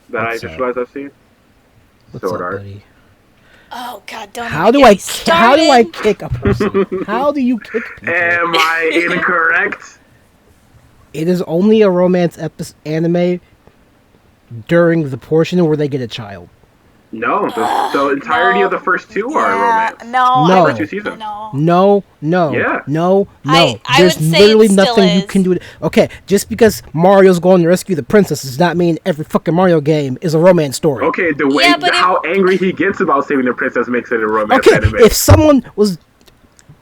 that What's I just up? realized I've seen. What's Sword up, Art. buddy? Oh God, don't. How even do get I me started. kick a person? How do you kick people? Am I incorrect? It is only a romance anime during the portion where they get a child. No, the entirety no. of the first 2 are Yeah, romance. no, No. First 2 seasons. No. No. Yeah. No. I There's would say literally it still nothing you is. can do. Okay, just because Mario's going to rescue the princess does not mean every fucking Mario game is a romance story. Okay, the way Yeah, but how angry he gets about saving the princess makes it a romance Okay, anime. if someone was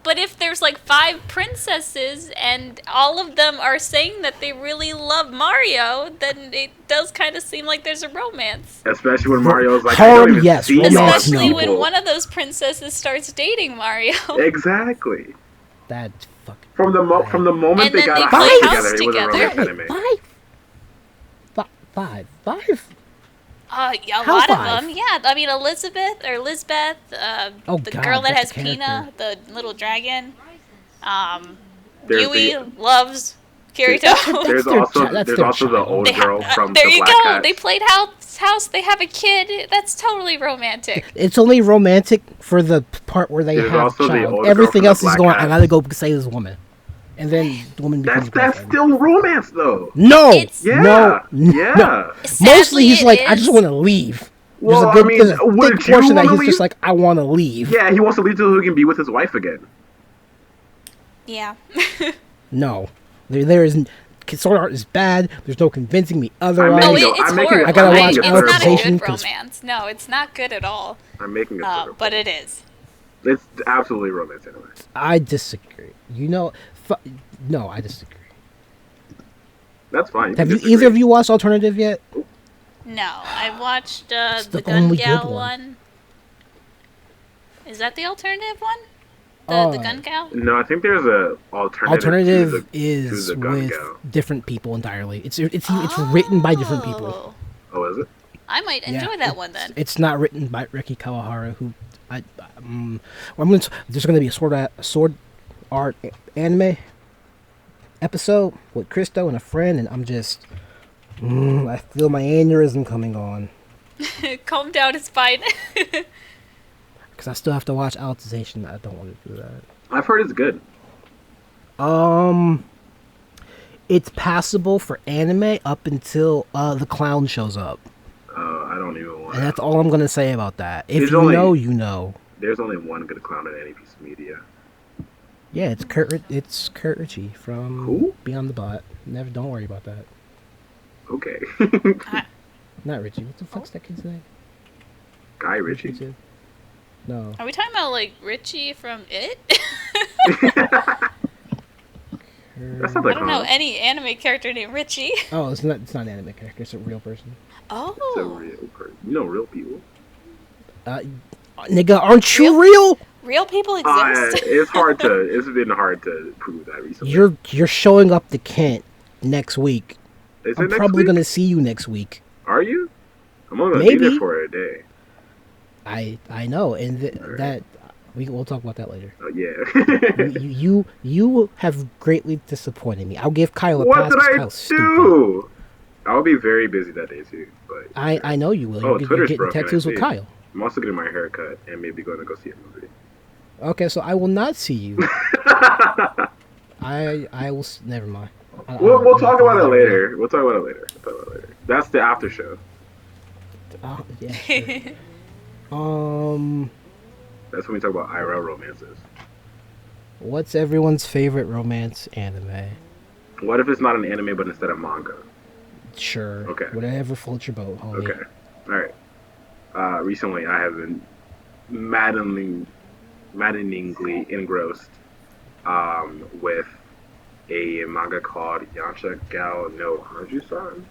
But if there's like 5 princesses and all of them are saying that they really love Mario, then it does kind of seem like there's a romance. Especially when Mario's like, Hard, I don't even yes, see romance, y'all Especially no. when people. one of those princesses starts dating Mario. Exactly. that fucking From the moment And they then got they a play house house together, it was a together. romance anime. five. Yeah, a How lot 5? of them. Yeah, I mean Lisbeth, Oh, the God, girl that has that's a Pina, character. the little dragon. There's Yui the- loves Kirito. There's their also chi- that's there's their also the child. old girl from there the you Black go. Cat. They played house. They have a kid. That's totally romantic. It's only romantic for the part where they There's have also a the child. old girl Everything from the else is Black going, I Cat. gotta go save this woman. And then the woman becomes That's girlfriend. still romance though. No! It's- Yeah. No! Yeah. Mostly he's Sadly, like, it I just is. want to leave. Well, There's a would big you portion that wanna he's leave? just like, I want to leave. Yeah, he wants to leave so he can be with his wife again. Yeah. No. There isn't. Sword Art is bad. There's no convincing me otherwise. No, making it's I'm making- horrible. I gotta I'm watch It's making not a Alicization good 'cause- romance. No, it's not good at all. I'm making it. But it is. It's absolutely romance anyway. I disagree. No, I disagree. That's fine. Have you either of you watched Alternative yet? No, I watched It's the the Gun only Gal good one. one. Is that the alternative one? The Gun Gal? No, I think there's a Alternative to is the Gun with Gal. different people entirely. It's written by different people. Oh, is it? I might enjoy that one then. It's not written by Riki Kawahara, who there's going to be a sword art anime episode with Christo and a friend, and I'm just I feel my aneurysm coming on Calm down, it's fine. because I still have to watch Alicization. I don't want to do that. I've heard it's good. It's passable for anime up until the clown shows up, I don't even want. and that's all I'm gonna say about that. If There's you only- know, you know. There's only one good clown in any piece of media. Yeah, it's Kurt Ritchie from Who? Beyond the Bot. Don't worry about that. Okay. Not Richie. What the fuck's that kid's name? Guy Ritchie. Kid? No. Are we talking about like Richie from It? That sounds I like don't know any anime character named Richie. Oh, it's not an anime character. It's a real person. It's a Oh, real person. You know real people. Nigga, aren't you real? real people exist. It's been hard to prove that recently. You're showing up to Kent next week. Is it I'm next probably week? gonna see you next week. Are you? I'm only gonna be Maybe. there for a day. I know, and Alright. that we'll talk about that later. Yeah. you have greatly disappointed me. I'll give Kyle a What pass. did 'cause I Kyle's stupid. do? I'll be very busy that day too. But I know you will. Oh, You're Twitter's getting broken, I tattoos with see. Kyle. I'm also getting my hair cut and maybe going to go see a movie. Okay, so I will not see you. I will. Never mind. We'll talk about it later. We'll talk about it later. That's the after show. Yeah. Sure. That's when we talk about IRL romances. What's everyone's favorite romance anime? What if it's not an anime but instead of manga? Sure. Okay. Whatever floats your boat, homie. Okay. All right. Recently, I have been maddeningly engrossed with a manga called Yancha Gao no Hanju-san.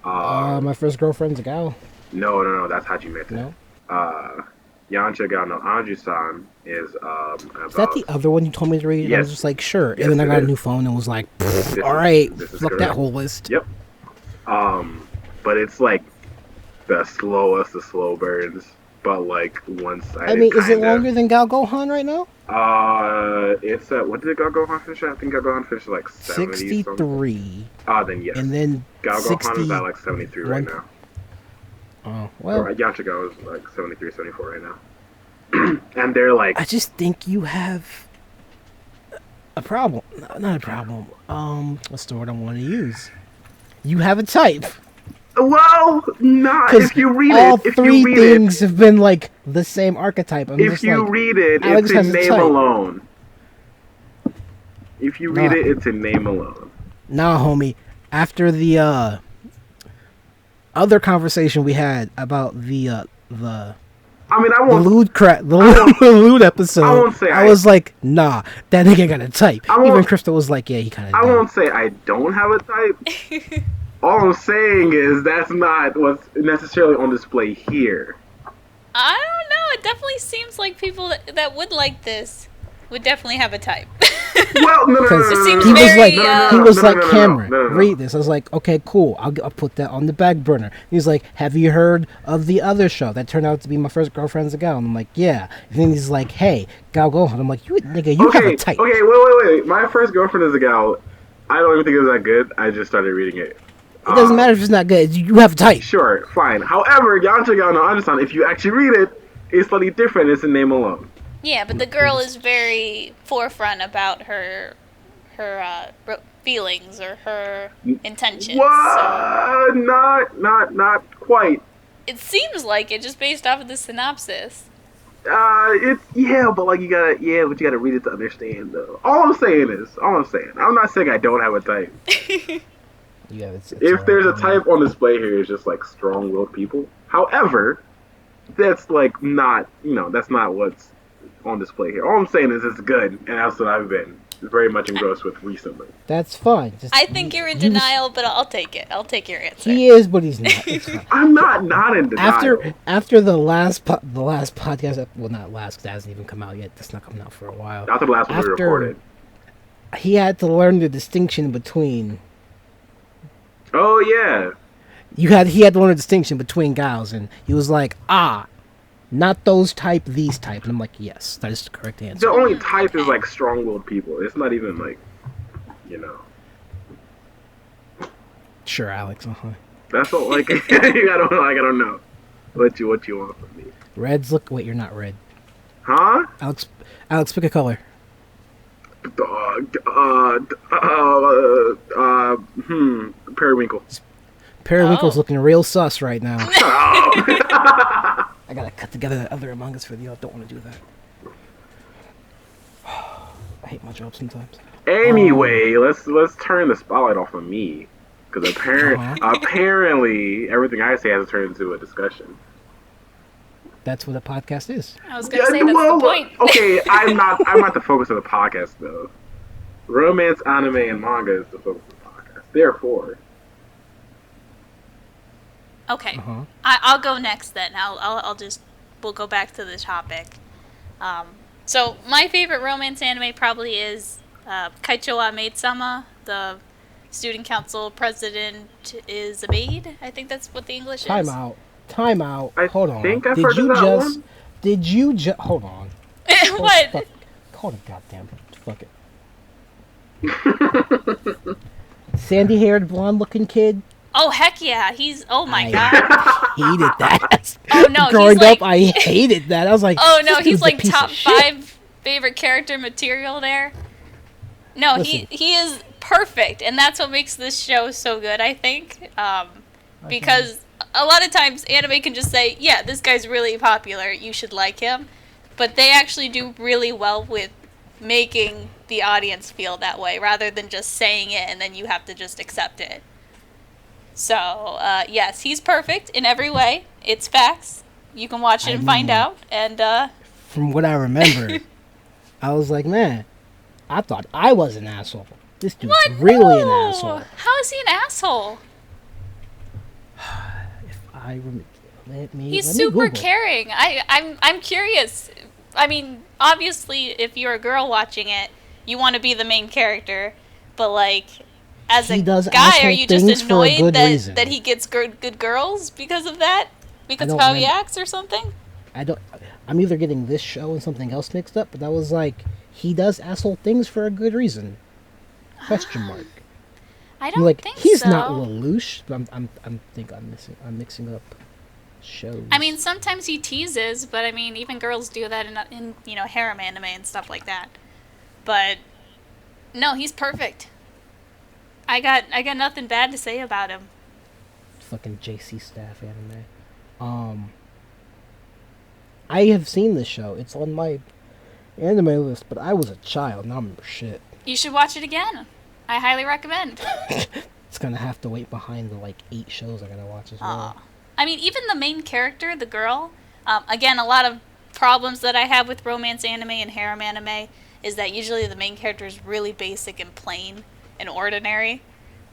My first girlfriend's a gal. No, that's Hajimete. No. Yancha Gao no Hanju-san is about... Is that the other one you told me to read? And I was Yes. just like, sure. Yes, and then I it got a is. new phone and was like, This all is- right, this is fuck that correct. whole list. Yep. But it's like the slowest of slow burns. But like one-sided. I mean, is it kinda. longer than Gal Gohan right now? It's what did Gal Gohan finish at? I think Gal Gohan finished at like 70 something. 63. Then yes. And then Gal Gohan is 60 at like 73 right now. Oh, well. Or Yancha Gao is like 73, 74 right now. And they're like, I just think you have a problem. Not a problem. What's the word I want to use? You have a type. well, not Because if you read all it. If three you read things have been like the same archetype. I'm if just you like, read it, Alex it's has in a name type. alone. If you read Nah. it, it's in name alone. nah, homie. After the other conversation we had about the I mean, I the won't. lewd the lewd episode, I won't say I I- was like, nah, that nigga got a type. I won't- Even Crystal was like, yeah, he kind I of. won't say I don't have a type. All I'm saying is that's not what's necessarily on display here. I don't know. It definitely seems like people that would like this would definitely have a type. Well, no, It seems He was very, like, uh, he was no, like, no, no, Cameron, no, no, no. read this. I was like, okay, cool. I'll put that on the back burner. He's like, have you heard of the other show that turned out to be my first girlfriend's a gal? And I'm like, yeah. And then he's like, hey, Gal Gohan. I'm like, you nigga, you have a type. Okay, wait. My first girlfriend is a gal. I don't even think it was that good. I just started reading it. It doesn't matter if it's not good. You have a type. Sure, fine. However, Yancha no Understand, if you actually read it, it's slightly different. It's a name alone. Yeah, but the girl is very forefront about her feelings or her intentions. What? So Not quite. it seems like it just based off of the synopsis. It's but like you gotta read it to understand though. All I'm saying, I'm not saying I don't have a type. Yeah, it's If there's a type on display here, it's just like strong-willed people. However, that's like not, that's not what's on display here. All I'm saying is it's good, and that's what I've been very much engrossed with recently. That's fine. I think you're in denial, but I'll take it. I'll take your answer. He is, but he's not. It's fine. I'm not in denial. After the last podcast, well, not last because it hasn't even come out yet. That's not coming out for a while. After the last one we recorded. He had to learn the distinction between. Oh yeah. He had to learn the distinction between gals, and he was like, not those type, these type. And I'm like, yes, that is the correct answer. The only type is like strong-willed people. It's not even like, Sure, Alex. That's all. Like I don't know what you want from me. Reds look. Wait, you're not red. Huh? Alex, pick a color. Periwinkle. Periwinkle's looking real sus right now. I gotta cut together the other Among Us video. I don't want to do that. I hate my job sometimes. Anyway, let's turn the spotlight off of me, because apparently everything I say has to turn into a discussion. That's what a podcast is. I was gonna say that's the point. Okay, I'm not the focus of the podcast though. Romance, anime, and manga is the focus of the podcast. Therefore. Okay, I'll go next then. We'll go back to the topic. So my favorite romance anime probably is Kaicho wa Maid-sama. The student council president is a maid. I think that's what the English is. Time out. Hold on. Think I've heard of that one. Did you just hold on? What? Hold on, goddamn. Fuck it. Sandy-haired, blonde-looking kid. Oh heck yeah! Oh my god! Hated that. Oh no! Growing up, I hated that. I was like, oh no, he's like piece top of shit. 5 favorite character material there. No, Listen. he is perfect, and that's what makes this show so good. I think because a lot of times anime can just say, "Yeah, this guy's really popular. You should like him," but they actually do really well with making the audience feel that way, rather than just saying it and then you have to just accept it. So, yes, he's perfect in every way. It's facts. You can watch it and find out. And from what I remember, I was like, man, I thought I was an asshole. This dude's really an asshole. How is he an asshole? If I remember, he's super caring. I'm curious. I mean, obviously, if you're a girl watching it, you want to be the main character. But, like, as a guy, are you just annoyed that he gets good girls because of that? Because of how he acts or something? I'm either getting this show and something else mixed up, but that was like, he does asshole things for a good reason. Question mark. I don't think he's so. not Lelouch, but I'm mixing up shows. I mean, sometimes he teases, but I mean, even girls do that in harem anime and stuff like that. But no, he's perfect. I got nothing bad to say about him. Fucking JC Staff anime. I have seen this show. It's on my anime list, but I was a child and I don't remember shit. You should watch it again. I highly recommend. It's gonna have to wait behind the 8 shows I gotta watch as well. I mean, even the main character, the girl, again, a lot of problems that I have with romance anime and harem anime is that usually the main character is really basic and plain and ordinary.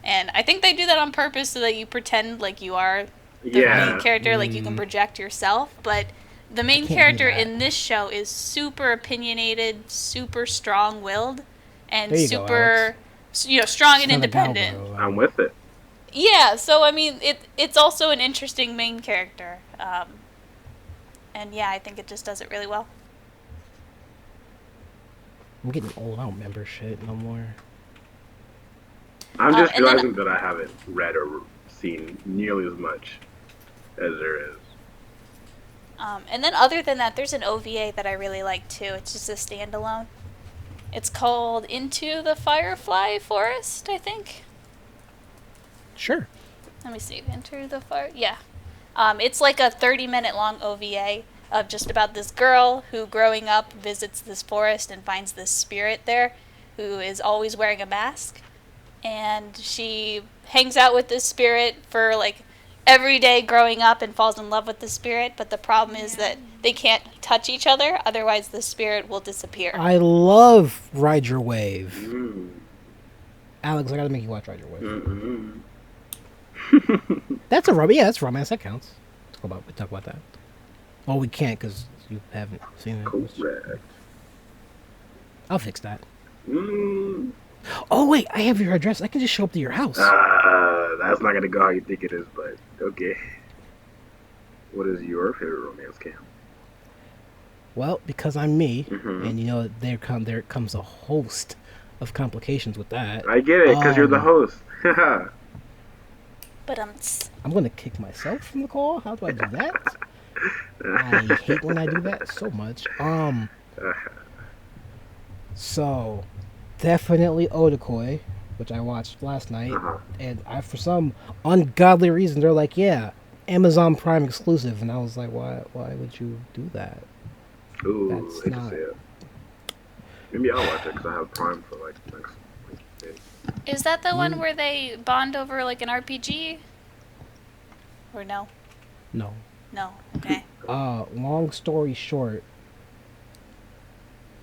And I think they do that on purpose so that you pretend like you are the main character, like you can project yourself. But the main character in this show is super opinionated, super strong-willed, and super, strong and independent. I'm with it. Yeah, so I mean, it's also an interesting main character. And yeah, I think it just does it really well. I'm getting old. I don't remember shit no more. I'm just And then realizing that I haven't read or seen nearly as much as there is. And then other than that, there's an OVA that I really like too. It's just a standalone. It's called Into the Firefly Forest, I think. Sure. Let me see. Enter the Fire. Yeah. It's like a 30-minute long OVA of just about this girl who, growing up, visits this forest and finds this spirit there who is always wearing a mask. And she hangs out with this spirit for like every day growing up and falls in love with the spirit, but the problem is that they can't touch each other, otherwise the spirit will disappear. I love Ride Your Wave. Mm. Alex, I gotta make you watch Ride Your Wave. Mm-mm. That's a romance. Yeah, that's romance. That counts. We talk about that. Well, we can't because you haven't seen it. Correct. I'll fix that. Mm. Oh wait, I have your address. I can just show up to your house. That's not gonna go how you think it is, but okay. What is your favorite romance camp? Well, because I'm me, Mhm. and you know there comes a host of complications with that. I get it, because you're the host. But I'm gonna kick myself from the call. How do I do that? I hate when I do that so much. So definitely Otakoi, which I watched last night, and for some ungodly reason they're like, yeah, Amazon Prime exclusive, and I was like, why would you do that? Ooh, That's I not- see it. Maybe I'll watch it because I have Prime for like the next day. is that the one where they bond over like an RPG? Or no? No. No. Okay. Long story short,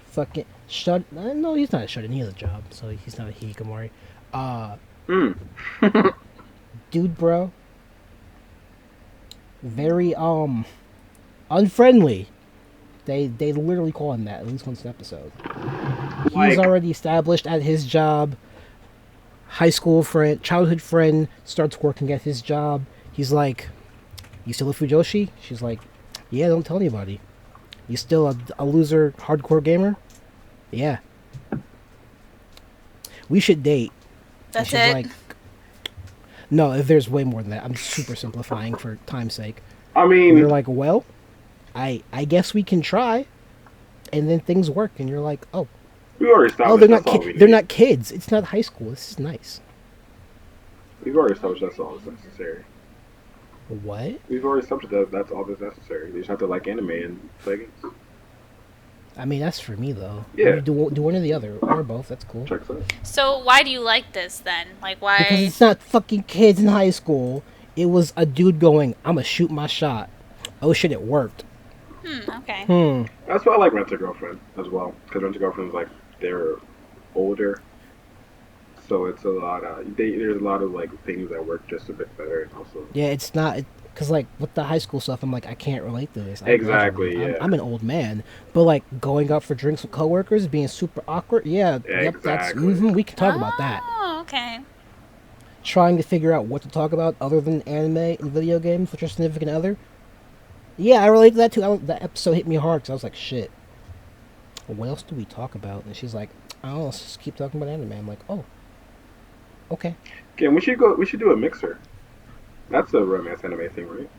fucking shut. No, he's not shut in. He has a job, so he's not a hikikomori. Dude, bro, very unfriendly. They literally call him that at least once an episode. He's Like- already established at his job. High school friend, childhood friend, starts working at his job. He's like, "You still a Fujoshi?" She's like, "Yeah, don't tell anybody." "You still a loser hardcore gamer?" "Yeah." "We should date." That's And it. she's like, no, there's way more than that. I'm super simplifying for time's sake. I And mean, you're like, well, I guess we can try, and then things work, and you're like, oh, we already established oh, they're not that's all we they're need. not kids. It's not high school. This is nice. We've already established that's all that's necessary. What? We've already established that that's all that's necessary. You just have to like anime and play games. I mean, that's for me though. Yeah. You do one or the other, or both. That's cool. Checks out. So why do you like this then? Like why? Because it's not fucking kids in high school. It was a dude going, "I'm gonna shoot my shot." Oh shit, it worked. Okay. That's why I like Rent a Girlfriend as well. Because Rent a Girlfriend's like they're older, so it's a lot of there's a lot of like things that work just a bit better, and also Yeah, it's not because like with the high school stuff, I'm like, I can't relate to this. I Exactly, graduated. yeah. I'm an old man, but like going out for drinks with coworkers, being super awkward. Yeah, yep, that's Exactly. we can talk about that. Oh, okay. Trying to figure out what to talk about other than anime and video games with your significant other. Yeah, I relate to that too. That episode hit me hard because I was like, shit. What else do we talk about? And she's like, I don't know, let's just keep talking about anime. I'm like, oh, okay. Okay, we should do a mixer. That's a romance anime thing, right?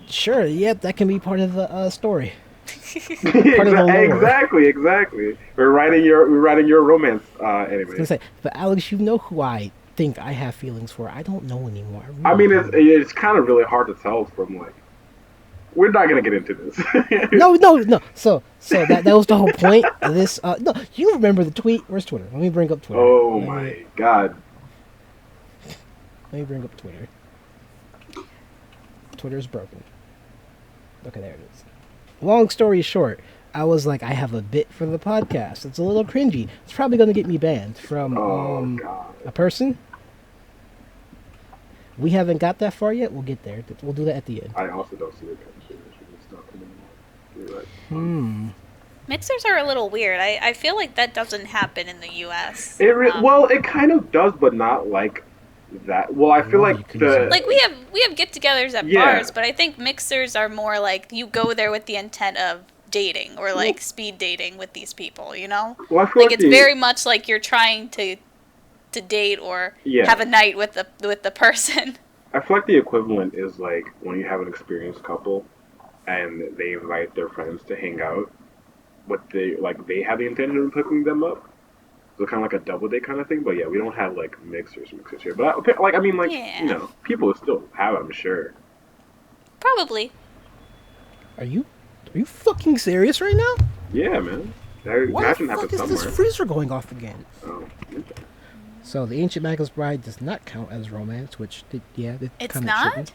Sure, yep, that can be part of the story. Part of the lore. Exactly. We're writing your romance anime. I was gonna say, but Alex, you know who I think I have feelings for. I don't know anymore. I really mean, don't. it's kind of really hard to tell from like. We're not gonna get into this. No. So that was the whole point of this. No, you remember the tweet? Where's Twitter? Let me bring up Twitter. Oh Let my me- god. Let me bring up Twitter. Twitter's broken. Okay, there it is. Long story short, I was like, I have a bit for the podcast. It's a little cringy. It's probably going to get me banned from Oh god. a person. We haven't got that far yet. We'll get there. We'll do that at the end. I also don't see the conversation stuff anymore. You're right. Mixers are a little weird. I feel like that doesn't happen in the U.S. Well, it kind of does, but not like that. Well, I feel Well, you like could the say- Like we have get-togethers at Yeah. bars, but I think mixers are more like you go there with the intent of dating or like speed dating with these people. You know, well, I feel like it's very much like you're trying to to date or Yeah. have a night with the person. I feel like the equivalent is like when you have an experienced couple and they invite their friends to hang out, but they have the intention of hooking them up. So kind of like a double date kind of thing. But yeah, we don't have like mixers here. But Yeah. people still have it, I'm sure. Probably. Are you fucking serious right now? Yeah, man. Why Imagine the fuck happened is somewhere. this freezer going off again? Oh, okay. So the Ancient Magus Bride does not count as romance, which it It's kind of not? shouldn't.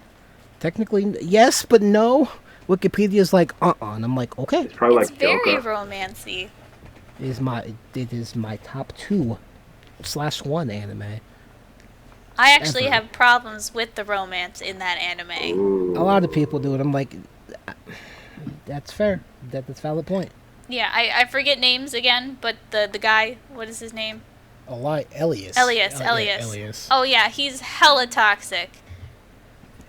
Technically, yes, but no. Wikipedia's like, and I'm like, okay. It's probably It's like very Joker. romancy. It is my top 2/1 anime. I actually Ever. have problems with the romance in that anime. Ooh. A lot of people do it. I'm like, that's fair. That's a valid point. Yeah, I forget names again, but the guy, what is his name? Elias. Elias. Elias. Oh yeah, he's hella toxic.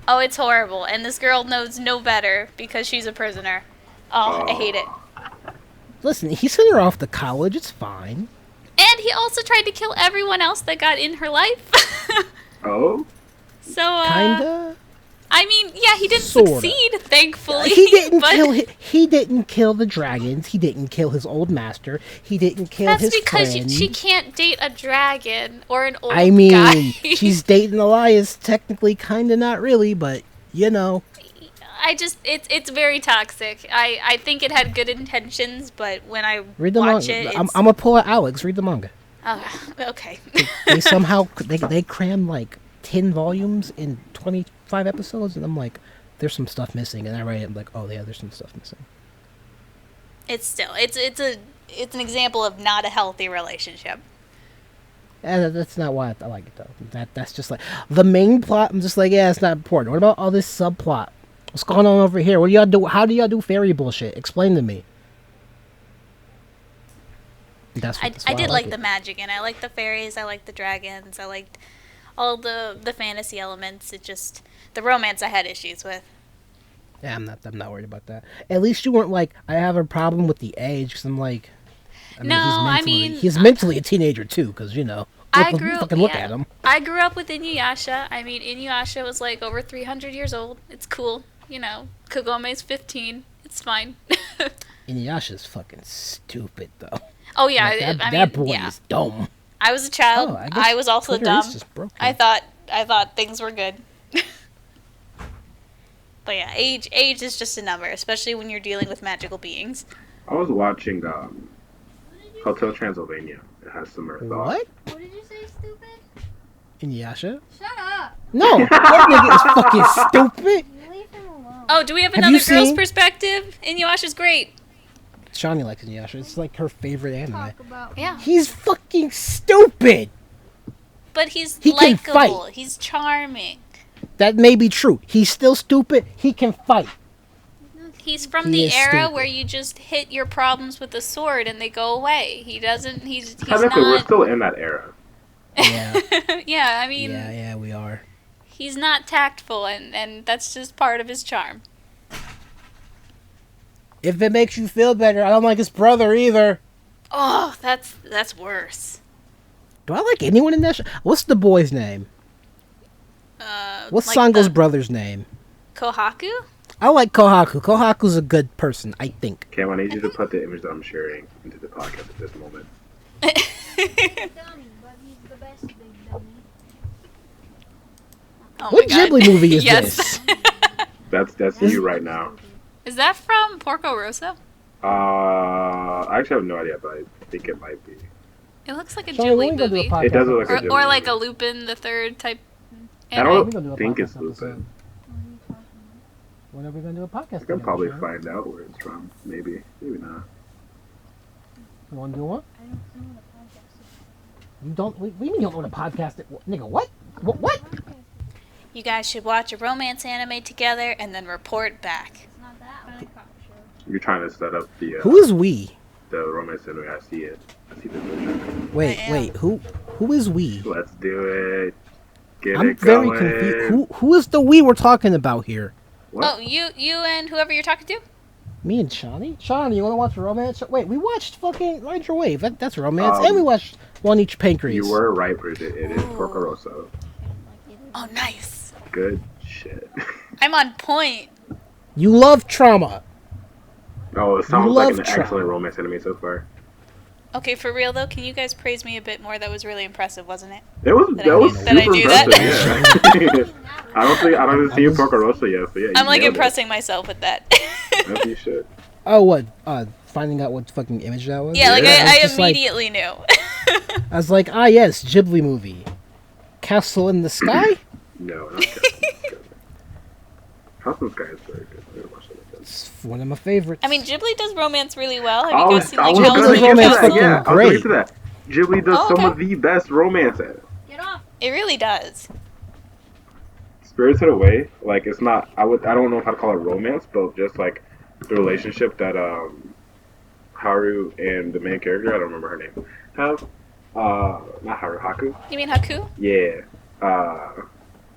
Oh, it's horrible. And this girl knows no better because she's a prisoner. Oh, I hate it. Listen, he sent her off to college. It's fine. And he also tried to kill everyone else that got in her life. Oh? So, Kinda. I mean, yeah, he didn't Sorta. succeed, thankfully. He didn't but kill. He didn't kill the dragons. He didn't kill his old master. He didn't kill That's his because friend. she can't date a dragon or an old I mean, guy. she's dating Elias. Technically, kinda not really, but you know. It's very toxic. I think it had good intentions, but when I Read the watch manga. it, I'm it's... gonna pull out Alex. Read the manga. Okay. They somehow they cram like 10 volumes in 25 episodes, and I'm like, there's some stuff missing. And I read it, I'm like, oh yeah, there's some stuff missing. It's an example of not a healthy relationship. And that's not why I like it though. That's just like the main plot. I'm just like, yeah, it's not important. What about all this subplot? What's going on over here? What do y'all do? How do y'all do fairy bullshit? Explain to me. That's why I did like it. the magic, and I liked the fairies, I liked the dragons, I liked all the fantasy elements. It just, the romance I had issues with. Yeah, I'm not worried about that. At least you weren't like, I have a problem with the age, because I'm like, he's mentally a teenager too, because look at him. I grew up with Inuyasha. I mean, Inuyasha was like over 300 years old. It's cool. Kagome's 15. It's fine. Inuyasha's fucking stupid though. Oh yeah, Like, that boy is dumb. I was a child. Oh, I guess I was also Twitter dumb. is just broken. I thought things were good. But yeah, age is just a number, especially when you're dealing with magical beings. I was watching Hotel Transylvania. It has similar thoughts. What? What did you say, stupid? Inuyasha? Shut up! No, that nigga is fucking stupid. Leave him alone. Oh, do we have Have another you girl's seen- perspective? Inuyasha's great. Shawnee likes Inuyasha. It's like her favorite anime. Talk about Yeah. He's fucking stupid. But he's He can likable. fight. He's charming. That may be true. He's still stupid. He can fight. He's from He the is era stupid. where you just hit your problems with a sword and they go away. He's Technically, we're not. still in that era. Yeah, Yeah, I mean, yeah, we are. he's not tactful, and that's just part of his charm. If it makes you feel better, I don't like his brother either. Oh, that's worse. Do I like anyone in that show? What's the boy's name? What's Like Sango's the brother's name? Kohaku? I like Kohaku. Kohaku's a good person, I think. Cam, I need you to put the image that I'm sharing into the podcast at this moment. dummy, but he's the best big dummy. Oh What my God. Ghibli movie is Yes. this? That's you right now. Is that from Porco Rosso? I actually have no idea, but I think it might be. It looks like a Shawnee, when Ghibli we gonna do a movie. podcast? It does look like a Ghibli Or like movie. a Lupin the Third type I anime. We're gonna do don't a think podcast it's episode. Lupin. When are we gonna do a podcast? I can probably together, find out where it's from. Maybe not. You wanna do one? I don't know what a podcast is. You don't? We mean you don't know what a podcast is? Nigga, what? What? You guys should watch a romance anime together and then report back. It's not that one. Cop show. You're trying to set up the Who is we? the romance anime. I see it. I see the version. Wait, I am. wait. Who is we? Let's do it. Get I'm it very going. confused. Who is the we we're talking about here? What? Oh, you and whoever you're talking to? Me and Shawnee? Shawnee, you want to watch a romance? Wait, we watched fucking Ride Your Wave. That's romance. And we watched One Each Pancreas. You were right, Bridget. It is Porco Rosso. Oh, nice. Good shit. I'm on point. You love trauma. Oh, it sounds love like an trauma. excellent romance anime so far. Okay, for real though, can you guys praise me a bit more? That was really impressive, wasn't it? That was Did I super do impressive. that? Yeah. I don't even see you Porco Rosso yet. So yeah, I'm like nailed it. impressing myself with that. As you should. Oh, what? Finding out what fucking image that was? Yeah, like Yeah. I just like- immediately knew. I was like, ah, yes, Ghibli movie. Castle in the Sky? No, not good. House in the Sky is very good. I'm gonna watch that again. It's one of my favorites. I mean, Ghibli does romance really well. Have I you was guys seen like gonna Howl's Howl's Moving Moving romance Castle? Yeah, I was gonna great. get to that. Ghibli does Oh, some okay. of the best romance at it. Get off. It really does. Spirited Away, like it's not. I don't know if I'd call it romance, but just like the relationship that Haru and the main character, I don't remember her name, have. Not Haru, Haku. You mean Haku? Yeah.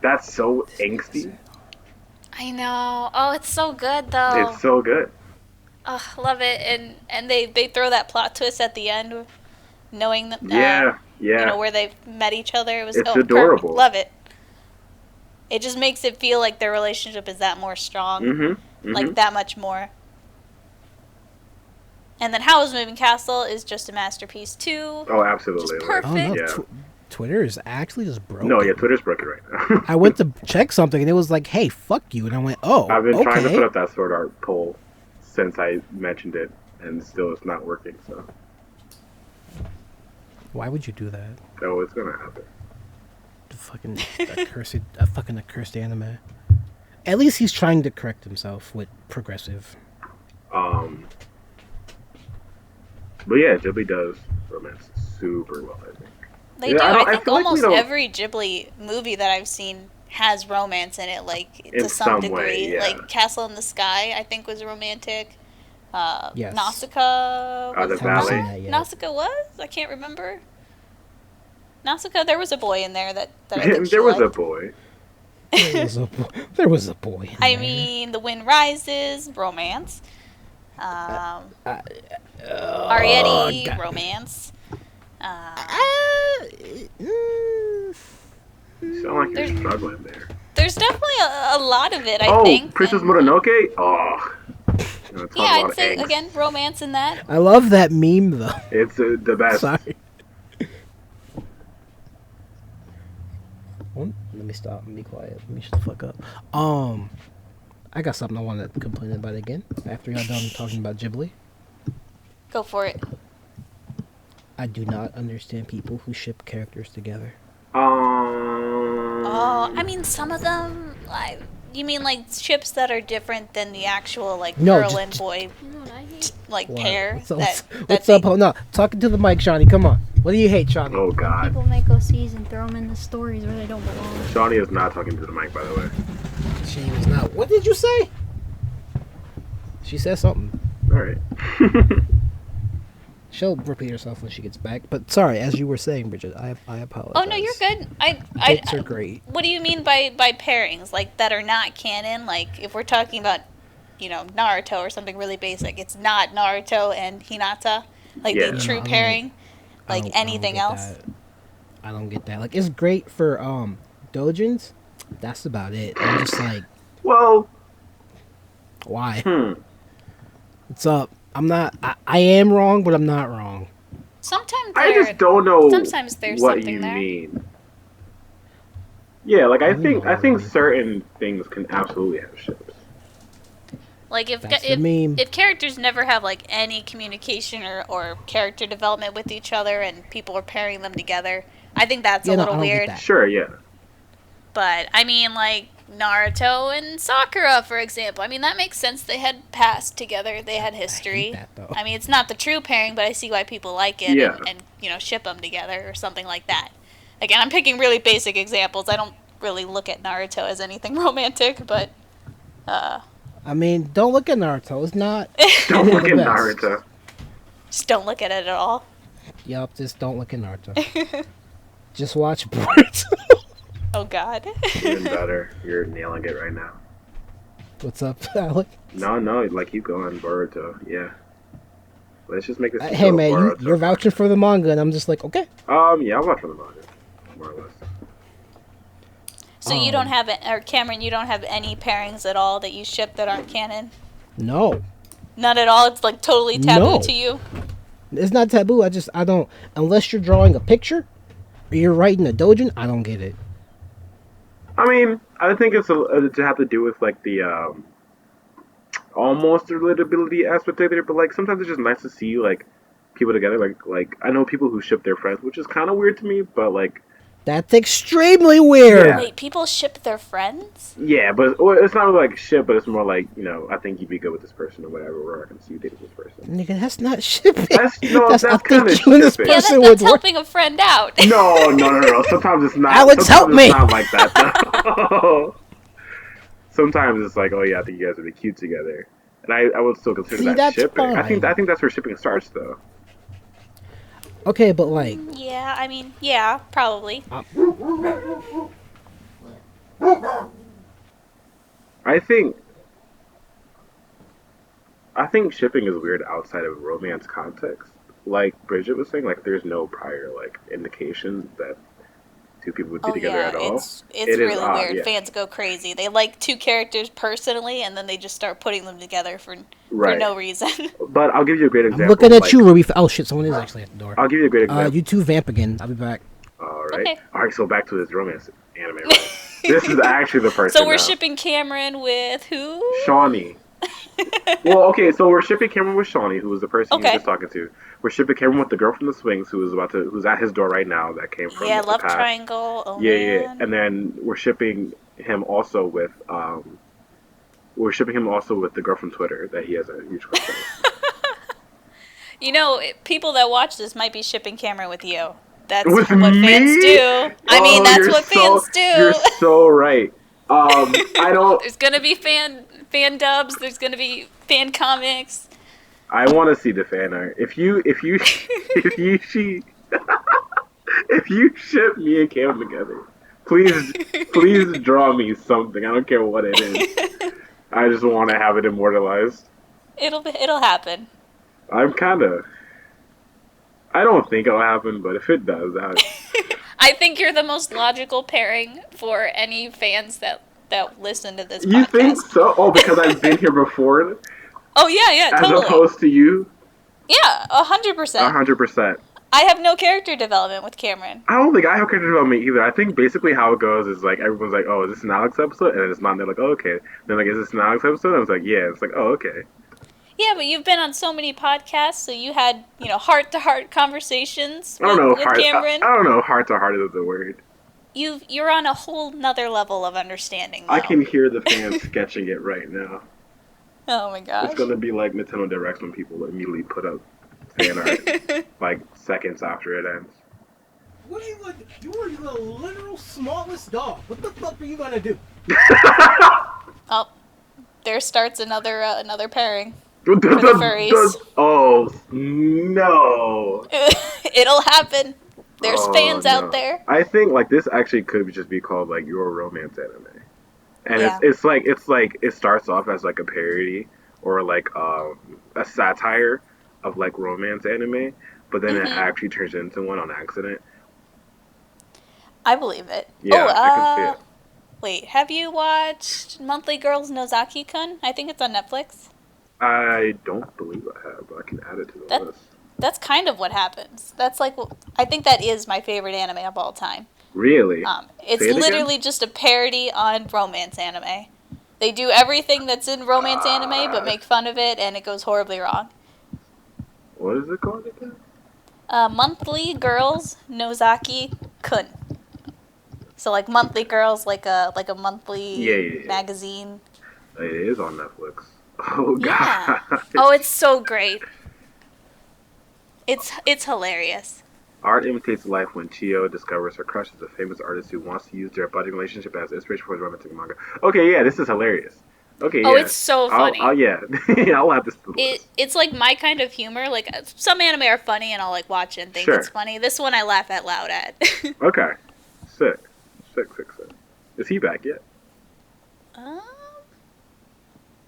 That's so angsty. I know. Oh, it's so good though. It's so good. Ugh, love it. And they throw that plot twist at the end, knowing that Yeah. you know where they met each other. It was It's perfect. adorable. Love it. It just makes it feel like their relationship is that more strong, Mm-hmm. like that much more. And then Howl's Moving Castle is just a masterpiece too. Oh, absolutely. Just Like, oh, no, perfect. Yeah. Twitter is actually just broken. no, yeah, Twitter's broken right now. I went to check something and it was like, hey, fuck you. And I went, oh, I've been okay. trying to put up that Sword Art poll since I mentioned it, and still it's not working. So, Why would you do that? oh, it's gonna happen. Fucking accursed anime. At least he's trying to correct himself with progressive. But yeah, Ghibli does romance super well, I think. They Yeah, do. I I think feel like we almost don't- every Ghibli movie that I've seen has romance in it, like In to some some degree. way, yeah. Like Castle in the Sky, I think was romantic. Yes. Nausicaa. The Was Valley. Haven't seen that yet. Nausicaa was? I can't remember. Nausicaa, there was a boy in there that I think she There was a liked. boy. There was a boy. In I there. mean, The Wind Rises, romance. Arietti, God. romance. You sound like There's- you're struggling there. There's definitely a lot of it, I Oh, think. Princess and- Mononoke? Oh. You know, Yeah, I'd say, again, romance in that. I love that meme though. It's the best. Sorry. Let me stop and be quiet. Let me shut the fuck up. I got something I want to complain about again. After y'all done talking about Ghibli, Go for it. I do not understand people who ship characters together. Oh, I mean, some of them, like, you mean like ships that are different than the actual, like, No, girl just- and boy, You know what I hate? like, What? pair? What's up? No, talking to the mic, Shawnee. Come on. What do you hate, Shawnee? Oh God. People make OCs and throw them in the stories where they don't belong. Shawnee is not talking to the mic, by the way. She was not. What did you say? She said something. Alright. She'll repeat herself when she gets back. But sorry, as you were saying, Bridget, I apologize. Oh, no, you're good. Dates are great. What do you mean by pairings, like, that are not canon? Like, if we're talking about, you know, Naruto or something really basic, it's not Naruto and Hinata, like, Yeah. the true I don't- pairing, I like, don't- I don't anything get else? that. I don't get that. Like, it's great for dojins. That's about it. I'm just like, Well, why? hmm. What's up? I am wrong, but I'm not wrong. Sometimes I just don't know sometimes there's what something you there. mean. Yeah, like I think know. certain things can absolutely have ships. Like if That's the meme. if characters never have like any communication or character development with each other and people are pairing them together, I think that's Yeah, a no, little I don't get weird. that. Sure, yeah. But I mean, like Naruto and Sakura, for example. I mean, that makes sense. They had past together. They had history. that, though. I mean, it's not the true pairing, but I see why people like it Yeah. and you know ship them together or something like that. Again, I'm picking really basic examples. I don't really look at Naruto as anything romantic, but I mean, don't look at Naruto. It's not. Don't one of look the at best. Naruto. just don't look at it at all. Yup, just don't look at Naruto. Just watch Boruto. Oh God. Even better. You're nailing it right now. What's up, Alec? No, like keep going, Boruto. Yeah. Let's just make this. Hey man, Boruto. you're vouching for the manga, and I'm just like, okay. Yeah, I'll watch for the manga, more or less. So you don't have it, or Cameron, you don't have any pairings at all that you ship that aren't canon? No. None at all? It's like totally taboo No. to you? It's not taboo. I don't, unless you're drawing a picture or you're writing a doujin, I don't get it. I mean, I think it's to have to do with like the almost the relatability aspect of it, but like sometimes it's just nice to see like people together. Like I know people who ship their friends, which is kind of weird to me, but like That's extremely weird. Yeah. Wait, people ship their friends? yeah, but it's not really like ship, but it's more like I think you'd be good with this person or whatever, or I can see you dating this person. Nigga, that's not shipping. That's I kind of think you and this shipping. Yeah, person that's would work. helping a friend out. No. Sometimes it's not. Alex, help sometimes me. It's not like that. Though. Sometimes it's like, oh yeah, I think you guys would be cute together, and I would still consider See, that that's shipping. I fine. think that's where shipping starts, though. Okay, but like, Yeah, I mean, yeah, probably. I think shipping is weird outside of romance context. Like Bridget was saying, like there's no prior like indication that two people would be Oh together yeah, at all. it's It is really odd, weird. yeah. Fans go crazy. They like two characters personally, and then they just start putting them together for Right. no reason. But I'll give you a great example. I'm looking at like, you, Ruby. Oh shit, someone is actually at the door. I'll give you a great example. You two vamp again. I'll be back. All right. Okay. All right. So back to this romance anime. Right? This is actually the person. So we're now. shipping Cameron with who? Shawnee. Well, okay, so we're shipping Cameron with Shawnee, who was the person you Okay. were just talking to. We're shipping Cameron with the girl from the swings, who's at his door right now. That came from Yeah, the love past. triangle. Oh Yeah, man. and then we're shipping him also with the girl from Twitter that he has a huge crush on. You know, people that watch this might be shipping Cameron with you. That's With what me? fans do. I mean, Oh, that's you're what so- fans do. You're so right. I don't. There's gonna be fan dubs. There's gonna be fan comics. I want to see the fan art. If you if you ship me and Cam together, please draw me something. I don't care what it is. I just want to have it immortalized. It'll happen. I don't think it'll happen, but if it does, I think you're the most logical pairing for any fans that listen to this you podcast. think so? Oh, because I've been here before, Oh yeah, as totally. opposed to you. Yeah, 100%. 100%. I have no character development with Cameron. I don't think I have character development either. I think basically how it goes is like everyone's like, "Oh, is this an Alex episode?" And then it's not. And they're like, "Oh, okay." Then like, "Is this an Alex episode?" And I was like, "Yeah." It's like, "Oh, okay." Yeah, but you've been on so many podcasts, so you had heart-to-heart conversations I don't know. with Heart. Cameron. I don't know. Heart to heart is the word. You're on a whole nother level of understanding. Though. I can hear the fans sketching it right now. Oh my gosh. It's gonna be like Nintendo Directs when people immediately put up fan art like seconds after it ends. What are you going to do? You are the literal smallest dog. What the fuck are you going to do? Oh, there starts another pairing. For the furries. Oh no! It'll happen. There's Oh, fans no. out there. I think like this actually could just be called like your romance anime, and Yeah. it's like it starts off as like a parody or like a satire of like romance anime, but then it Mhm. actually turns into one on accident. I believe it. Yeah, I can see it. Wait, have you watched Monthly Girls Nozaki-kun? I think it's on Netflix. I don't believe I have, but I can add it to the That- list. That's kind of what happens. That's like, I think that is my favorite anime of all time. Really? It's Say it again? literally just a parody on romance anime. They do everything that's in romance anime, but make fun of it, and it goes horribly wrong. What is it called again? Monthly Girls Nozaki-kun. So like Monthly Girls, like a monthly Yeah. magazine. It is on Netflix. Oh god. Yeah. Oh, it's so great. It's hilarious. Art imitates life when Chio discovers her crush is a famous artist who wants to use their budding relationship as inspiration for his romantic manga. Okay, yeah, this is hilarious. Okay, Oh, yeah. it's so funny. Yeah, I'll add this to the list. It's like my kind of humor. Like some anime are funny, and I'll like watch it and think Sure. it's funny. This one I laugh out loud at. Okay, sick. Is he back yet? Um,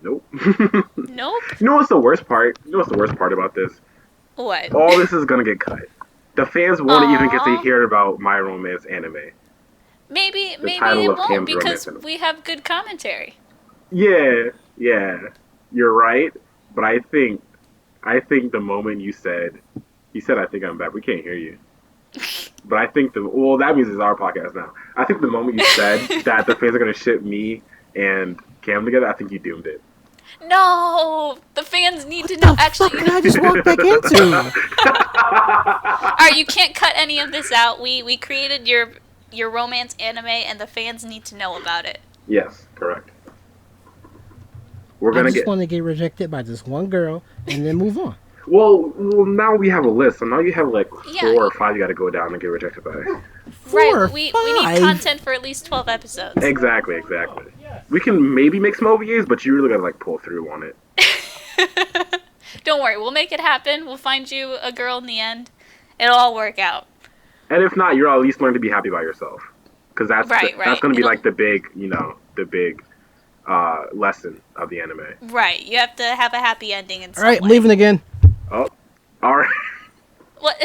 Nope. Nope. You know what's the worst part? You know what's the worst part about this? What? All this is gonna get cut. The fans won't even get to Aw. hear about my romance anime. Maybe title it of won't Cam's because romance anime. we have good commentary. Yeah, you're right. But I think the moment you said, I think I'm back. We can't hear you. But I think that means it's our podcast now. I think the moment you said that the fans are gonna ship me and Cam together, I think you doomed it. No, the fans need to What know. the Actually, fuck did I just walk back into? alright, you can't cut any of this out. We created your romance anime, and the fans need to know about it. Yes, correct. We're I gonna just want to get rejected by this one girl and then move on. Well, now we have a list, so now you have like Yeah. 4 or 5 you got to go down and get rejected by. Right, we need five? content for at least 12 episodes. Exactly. We can maybe make some OVAs, but you really gotta like pull through on it. Don't worry, we'll make it happen. We'll find you a girl in the end. It'll all work out. And if not, you'll at least learn to be happy by yourself, because that's Right. that's gonna be It'll- like the big lesson of the anime. Right, you have to have a happy ending in some All right, way. I'm leaving again. Oh, all right. What?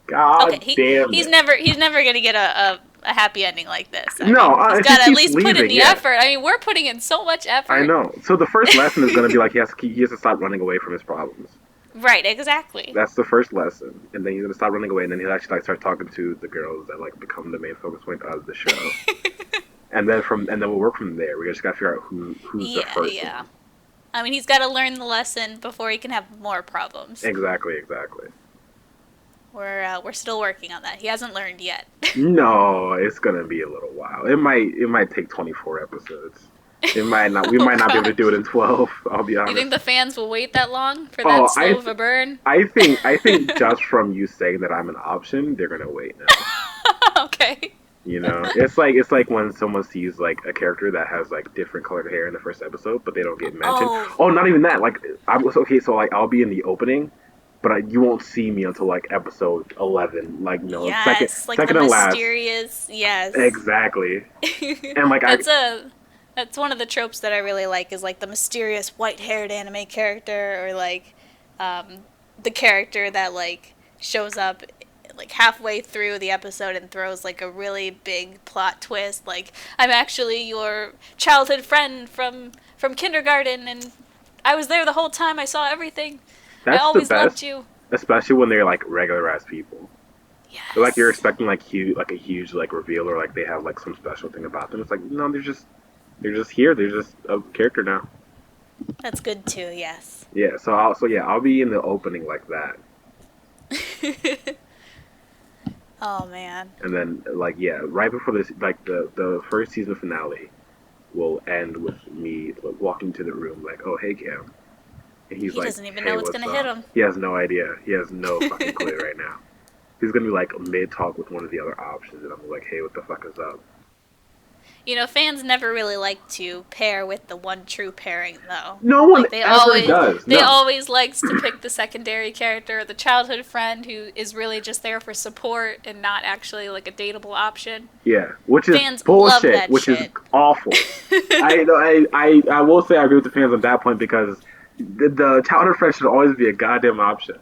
God Okay, damn. he's it. never gonna get a happy ending like this. I No, mean, if he's he got to at keeps least put in leaving, the yeah. effort. I mean, we're putting in so much effort. I know. So the first lesson is gonna be like he has to stop running away from his problems. Right, exactly. That's the first lesson, and then he's gonna stop running away, and then he'll actually like start talking to the girls that like become the main focus point of the show. and then we'll work from there. We just gotta figure out who's the first Yeah. one. I mean, he's got to learn the lesson before he can have more problems. Exactly. We're still working on that. He hasn't learned yet. No, it's gonna be a little while. It might take 24 episodes. It might not. We Oh, might not be able to God. do it in 12. I'll be You honest. think the fans will wait that long for that slow of a burn? I think just from you saying that I'm an option, they're gonna wait now. Okay. You know, it's like when someone sees like a character that has like different colored hair in the first episode, but they don't get mentioned. Oh, not even that. Like so like I'll be in the opening, but you won't see me until like episode 11. Like no, Yes, second like the and last. mysterious. Yes. Exactly. And like that's one of the tropes that I really like, is like the mysterious white-haired anime character, or like the character that like shows up like halfway through the episode and throws like a really big plot twist, like I'm actually your childhood friend from kindergarten, and I was there the whole time. I saw everything. that's I always the best, loved you. especially when they're like regular ass people. Yes. Like you're expecting like a huge like reveal, or like they have like some special thing about them. It's like no, they're just here. They're just a character now. That's good too. Yes. Yeah. So I'll be in the opening like that, Oh man. and then like right before this, like the first season finale will end with me like, walking to the room like, oh hey Cam, and he's He like, doesn't even hey, know what's what's gonna hit up? him. He has no idea. He has no fucking clue right now. He's gonna be like mid talk with one of the other options, and I'm like, hey, what the fuck is up? You know, fans never really like to pair with the one true pairing, though. No one Like, they ever always does. They No. always likes to pick the secondary character, the childhood friend who is really just there for support and not actually like a dateable option. Yeah, which is Fans love bullshit. that Which is shit. awful. I will say I agree with the fans on that point, because the childhood friend should always be a goddamn option.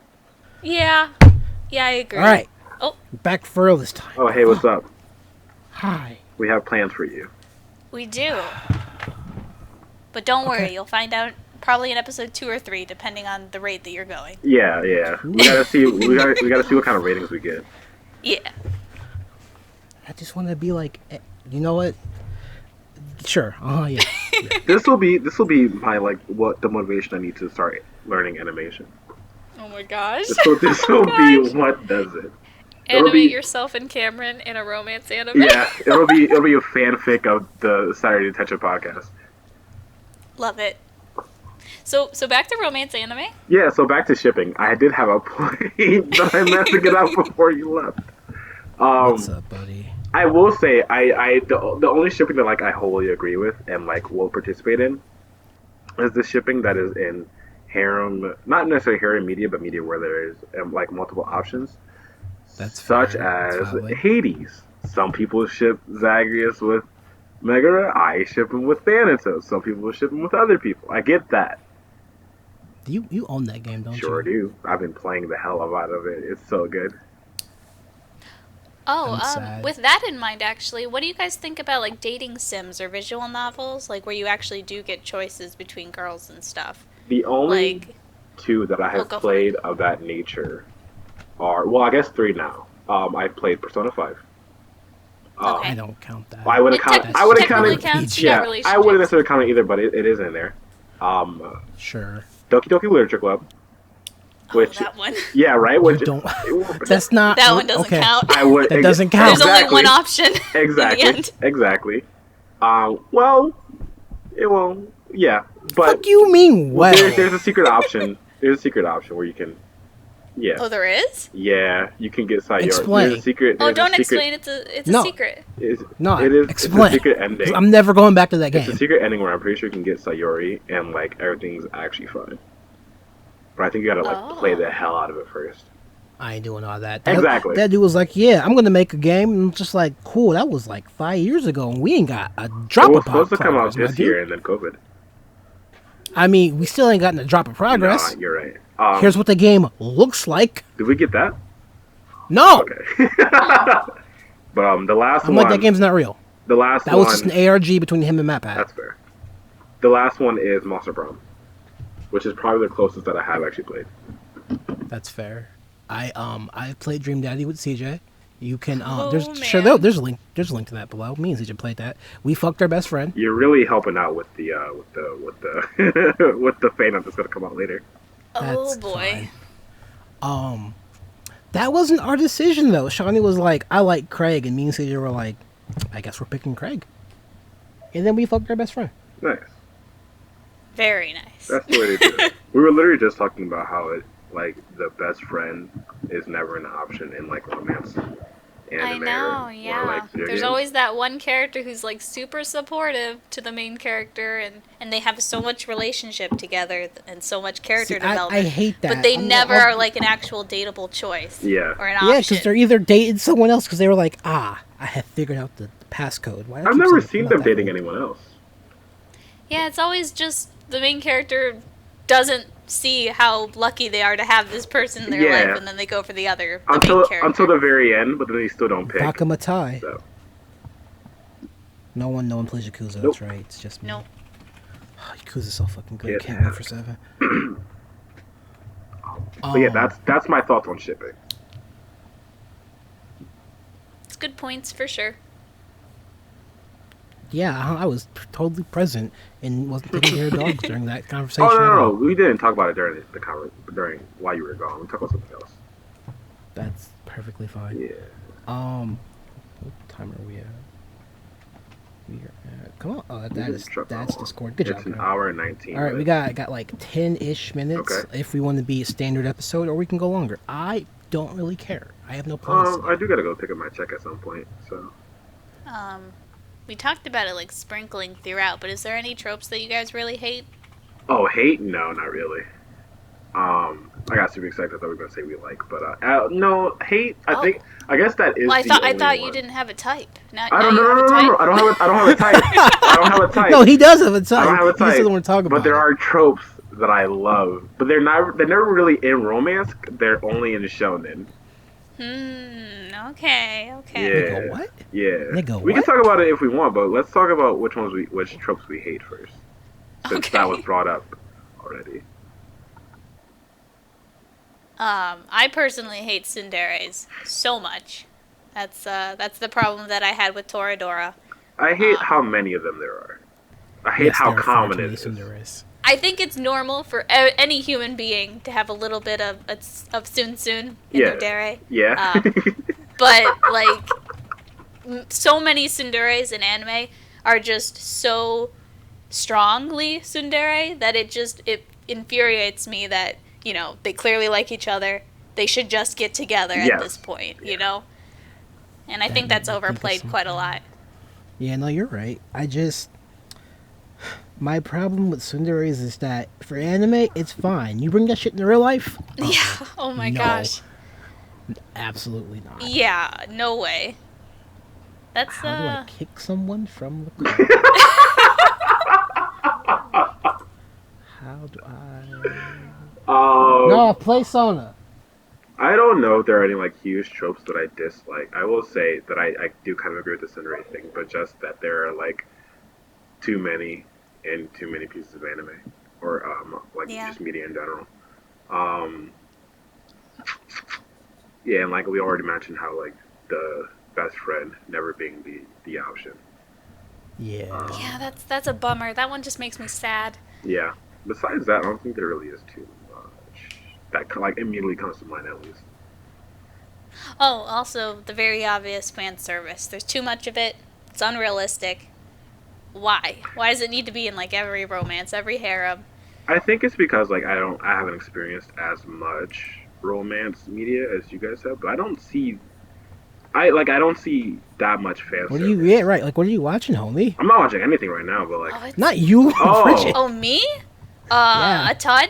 Yeah, I agree. All right, Oh, back for real this time. Oh hey, what's up? Hi. We have plans for you. we do. But don't worry, Okay. you'll find out probably in episode 2 or 3, depending on the rate that you're going. Yeah. We gotta see. We gotta see what kind of ratings we get. Yeah. I just want to be like, you know what? Sure. Yeah. This will be my like what the motivation I need to start learning animation. Oh my gosh. This will be what does it. It'll Animate be- yourself and Cameron in a romance anime. Yeah, it'll be a fanfic of the Saturday Detention podcast. Love it. So back to romance anime. Yeah, so back to shipping. I did have a point that I meant to get out before you left. What's up, buddy? I will say, the only shipping that like I wholly agree with and like will participate in is the shipping that is in harem, not necessarily harem media, but media where there is like multiple options. That's such fair. That's as valid. Hades. Some people ship Zagreus with Megara, I ship him with Thanatos. Some people ship him with other people. I get that. You own that game, don't Sure you? do. I've been playing the hell out of it. It's so good. Oh, I'm sad. with that in mind, actually, what do you guys think about like dating sims or visual novels, like where you actually do get choices between girls and stuff? The only Like, two that I have go for played of that nature are, well, I guess three now. I played Persona 5. Okay. I don't count that. I wouldn't it count. tec- I wouldn't technically count it. counts. You Yeah, got I relationships. wouldn't necessarily count it either, but it is in there. Sure. Doki Doki Literature Club. Which, that one. yeah, right. Which Don't. That's not. That one doesn't okay. count. I would. That doesn't count. There's only one option. Exactly. In the end. Exactly. Well, it won't. Yeah, but Fuck you mean well? there's a secret option. There's a secret option where you can. Yeah. Oh, there is? Yeah, you can get Sayori. Explain. There's a secret. Oh, there's a don't secret- explain. It's a No. secret. No, It is. explain. It's a secret ending. I'm never going back to that It's game. a secret ending where I'm pretty sure you can get Sayori and like everything's actually fine. But I think you gotta like play the hell out of it first. I ain't doing all that. Exactly. That dude was like, "Yeah, I'm gonna make a game." And I'm just like, "Cool." That was like 5 years ago, and we ain't got a drop It was of supposed to come out progress, my this dude. year, and then COVID. I mean, we still ain't gotten a drop of progress. Nah, you're right. Here's what the game looks like. Did we get that? No, Okay. But the last I'm one. like, that game's not real. The last That one. was just an ARG between him and MatPat. That's fair. The last one is Monster Prom, which is probably the closest that I have actually played. That's fair. I played Dream Daddy with CJ. You can Oh, there's man. there's a link to that below. Me and CJ played that. We fucked our best friend. You're really helping out with the with the fan up that's gonna come out later. Oh, That's boy. fine. That wasn't our decision though. Shawnee was like, I like Craig, and me and CJ were like, I guess we're picking Craig. And then we fucked our best friend. Nice. Very nice. That's the way to do it. We were literally just talking about how it like the best friend is never an option in like romance. I Anime know, or, yeah. like, video There's games. always that one character who's like super supportive to the main character, and they have so much relationship together and so much character See, development. I hate that. But they I'm never not- are like an actual dateable choice. Yeah. Or an Yeah, option. because they're either dating someone else because they were like, I have figured out the passcode. Why do I I've keep never saying seen about them that dating one? anyone else. Yeah, it's always just the main character doesn't see how lucky they are to have this person in their Yeah. life, and then they go for the main Until character. the very end, but then they still don't pick. Bakamatai. So. No one plays Yakuza. Nope. That's right. It's just me. Nope. Oh, Yakuza's so fucking good. I Get can't wait for 7. But yeah, that's my thoughts on shipping. It's good points for sure. Yeah, I was totally present and wasn't taking care of dogs during that conversation. Oh at no, all. we didn't talk about it during while you were gone. We talked about something else. That's perfectly fine. Yeah. What time are we at? We are at, come on. Oh, We that's just trucked that's on. Discord. Good It's job. an Graham. hour and 19. All right, we minutes. got like 10-ish minutes Okay. if we want to be a standard episode, or we can go longer. I don't really care. I have no plans. I do gotta go pick up my check at some point. So We talked about it like sprinkling throughout, but is there any tropes that you guys really hate? oh, hate? No, not really. I got super excited. I thought we were gonna say we like, but no, hate. Oh. I guess that is. Well, I the thought only you one. didn't have a type. Now, I don't now you have a know. type. I don't have a type. I don't have a type. No, he does have a type. I don't have a He just type. doesn't want to talk about But there it. are tropes that I love, but they're never really in romance. They're only in shonen. Okay. Yeah. Nigga, what? Yeah. Nigga, we can what? talk about it if we want, but let's talk about which tropes we hate first, since Okay. that was brought up already. I personally hate tsunderes so much. That's the problem that I had with Toradora. I hate how many of them there are. I hate Yes, how there are far common too it many is. Cinderas. I think it's normal for any human being to have a little bit of Sun in Yeah. their dere. Yeah. But like so many tsunderes in anime are just so strongly tsundere that it infuriates me that, you know, they clearly like each other. They should just get together at Yes. this point, you know? And I think that's I think that's overplayed quite a lot. Yeah, no, you're right. My problem with tsunderes is that for anime, it's fine. You bring that shit in real life? Yeah. Oh my No. gosh. Absolutely not. Yeah, no way. That's How do I kick someone from the car? How do I? No, play Sona. I don't know if there are any like huge tropes that I dislike. I will say that I do kind of agree with the Cinderella thing, but just that there are like too many and too many pieces of anime or like just media in general. Yeah, and like we already mentioned how like the best friend never being the option. Yeah. Yeah, that's a bummer. That one just makes me sad. Yeah. Besides that, I don't think there really is too much that like immediately comes to mind at least. Oh, also the very obvious fan service. There's too much of it. It's unrealistic. Why? Why does it need to be in like every romance, every harem? I think it's because like I haven't experienced as much romance media as you guys have, but I don't see that much fan What service. are you? Yeah, right. Like, what are you watching, homie? I'm not watching anything right now, but like Not you. Oh. Bridget. Oh, me? Yeah. A ton?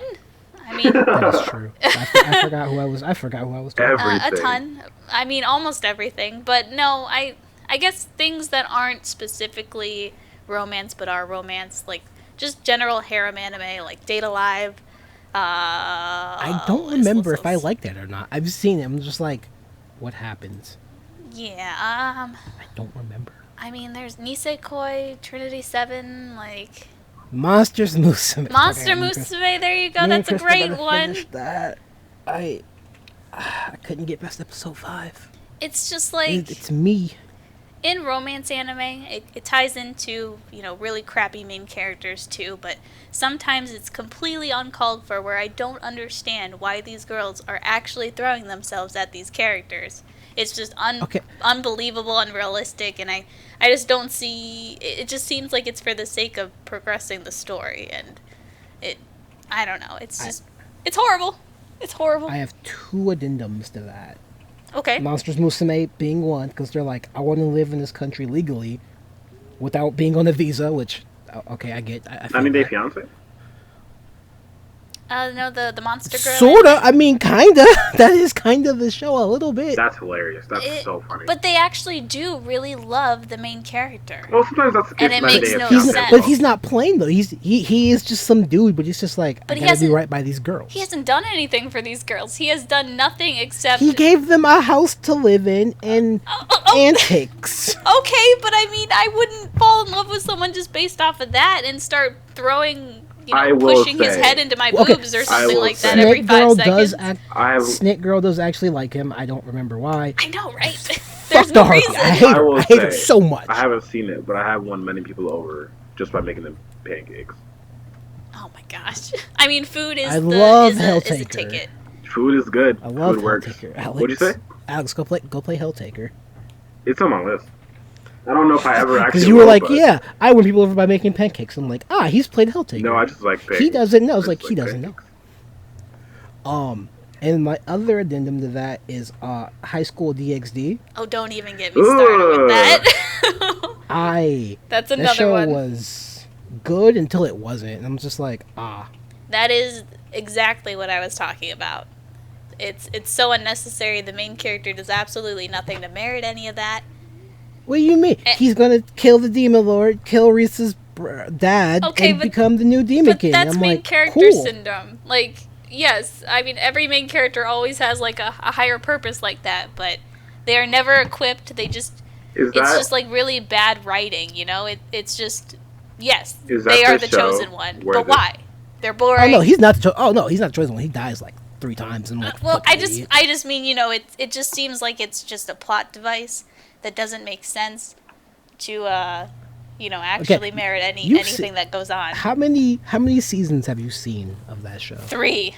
I mean, That is true. I forgot who I was. I forgot who I was talking. Everything. a ton. I mean, almost everything. But no, I guess things that aren't specifically romance but are romance, like just general harem anime, like Date Alive. I don't remember if I like that or not. I've seen it. I'm just like, what happens? Yeah. I don't remember. I mean, there's Nisekoi, Trinity 7, like Monsters Musume. Monster Okay, Musume. There you go. me and That's a Chris great gotta one. finish That I couldn't get past episode 5. It's just like It's me. in romance anime, it ties into, really crappy main characters too, but sometimes it's completely uncalled for where I don't understand why these girls are actually throwing themselves at these characters. It's just unbelievable, unrealistic, and I just don't see... It just seems like it's for the sake of progressing the story, and I don't know. It's just... It's horrible. It's horrible. I have 2 addendums to that. Okay. Monsters Musume being one, because they're like, I want to live in this country legally without being on a visa, which, okay, I get. I feel 90 Day that. Fiance? No, the monster girl. Sorta. I mean, kinda. That is kind of the show a little bit. That's hilarious. That's so funny. But they actually do really love the main character. Well, sometimes that's And it 90 makes Day no Fiance. sense. But he's not playing though. He is just some dude, but he's just like, But I he gotta be hasn't- right by these girls. He hasn't done anything for these girls. He has done nothing except... He gave them a house to live in and antics. Okay, but I mean, I wouldn't fall in love with someone just based off of that and start throwing, I will pushing his say- head into my Okay, boobs or I something will like that say- every Snake 5 Girl seconds. Snake Girl does actually like him. I don't remember why. I know, right? Fuck There's the no Harpy. reason. I hate I her. will I hate her say, so much. I haven't seen it, but I have won many people over just by making them pancakes. Oh my gosh. I mean, food is I the love is a Helltaker. ticket. Food is good. I love Food works. Helltaker. Alex, What'd you say? Alex, go play Helltaker. It's on my list. I don't know if I ever actually. Because you were will, like, but- yeah, I win people over by making pancakes. I'm like, he's played Helltaker. No, I just like pancakes. He doesn't know. It's I like just he doesn't know. pancakes. And my other addendum to that is High School DxD. Oh, don't even get me started with that. That's That another show one. was good until it wasn't. And I'm just like, That is exactly what I was talking about. It's so unnecessary. The main character does absolutely nothing to merit any of that. What do you mean? He's gonna kill the Demon Lord, kill Reese's dad, Okay, and but- become the new Demon But King. that's I'm main like, character cool. syndrome. Like, yes, I mean, every main character always has, like, a higher purpose like that, but they are never equipped. They just... Is It's that just, like, really bad writing, you know? It's just... Yes, Is that they are the the show chosen one. where But the- why? They're Oh boring. no, he's not the chosen one. He dies like 3 times. And I'm like, Well, fucking I idiot. just mean, it just seems like it's just a plot device that doesn't make sense to, actually merit you've anything that goes on. How many seasons have you seen of that show? 3.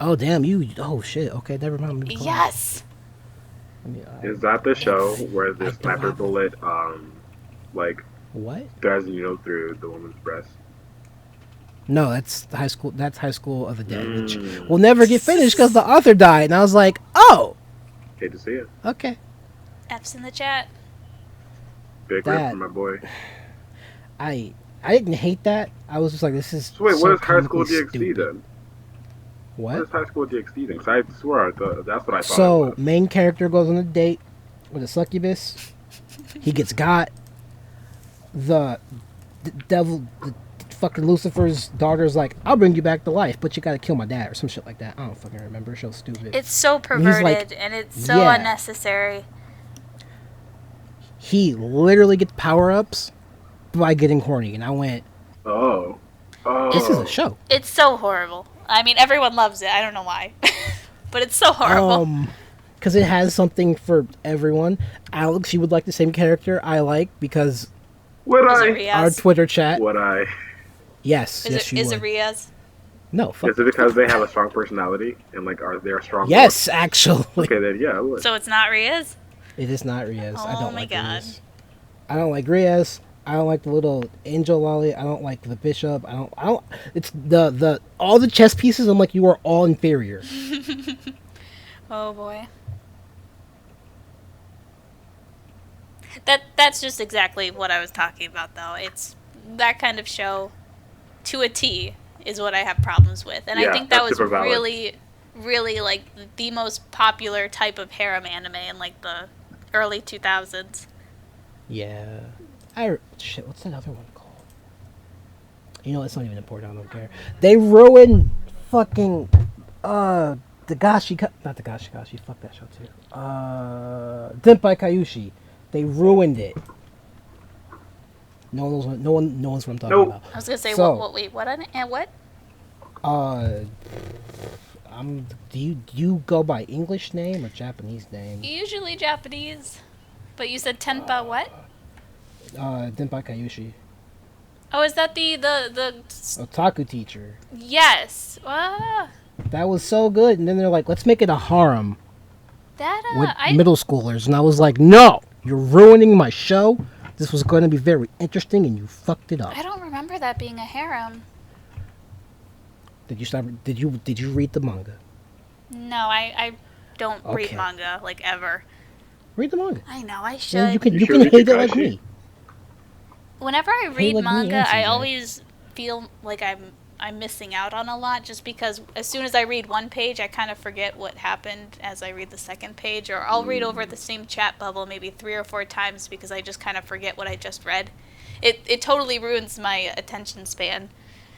Oh damn, oh shit. Okay, never mind. Let me call it. Yes. Let me, is that the show where I the don't sniper have- bullet like what? threads a needle through the woman's breast? No, that's High School. That's High School of the Dead, which will never get finished because the author died. And I was like, oh, Hate to see it. okay. F's in the chat. Big That- rip for my boy. I didn't hate that. I was just like, this is. So wait, so what is High School comically DxD stupid. then? What What? is High School DxD then? 'Cause I swear that's what I thought. it So was. main character goes on a date with a succubus, He gets got. The devil, the fucking Lucifer's daughter's like, I'll bring you back to life, but you gotta kill my dad or some shit like that. I don't fucking remember. Show's stupid. It's so perverted and it's so yeah. unnecessary. He literally gets power-ups by getting horny, and I went, Oh. this is a show. It's so horrible. I mean, everyone loves it. I don't know why. But it's so horrible. Because it has something for everyone. Alex, you would like the same character I like because Would Is it I? Riaz? our Twitter chat. Would I? Yes, Is yes, it you is would. it Riaz? No, fuck. Is it because they have a strong personality and like are they a strong? Yes, actually. Okay, then yeah, I would. So it's not Riaz? It is not Riaz. I Oh don't my like God. Riaz. I don't like Riaz. I don't like the little angel lolly. I don't like the bishop. I don't. It's the all the chess pieces. I'm like, you are all inferior. Oh boy. That's just exactly what I was talking about, though. It's that kind of show to a T is what I have problems with, and Yeah, I think that that's was super valid. really like the most popular type of harem anime in like the early 2000s. Yeah. Shit. What's that other one called? You know, it's not even important. I don't care. They ruined fucking not the Gashi. Fuck that show too. Denpai Kaiushi. They ruined it. No one knows what I'm talking Nope. about. I was gonna say So- what? Do you go by English name or Japanese name? Usually Japanese, but you said Tenpa what? Denpai Kaiushi. Oh, is that the Otaku teacher. yes? Ah, That was so good. And then they're like, let's make it a harem that with I middle schoolers. And I was like, no, you're ruining my show. This was going to be very interesting, and you fucked it up. I don't remember that being a harem. Did you read the manga? No, I don't read Okay. manga like ever. Read the manga. I know I Then should. you can You should read hate it like Kakashi. me. Whenever I read like me manga, and I CJ. always feel like I'm missing out on a lot just because as soon as I read one page, I kind of forget what happened as I read the second page, or I'll read over the same chat bubble maybe 3 or 4 times because I just kind of forget what I just read. It totally ruins my attention span.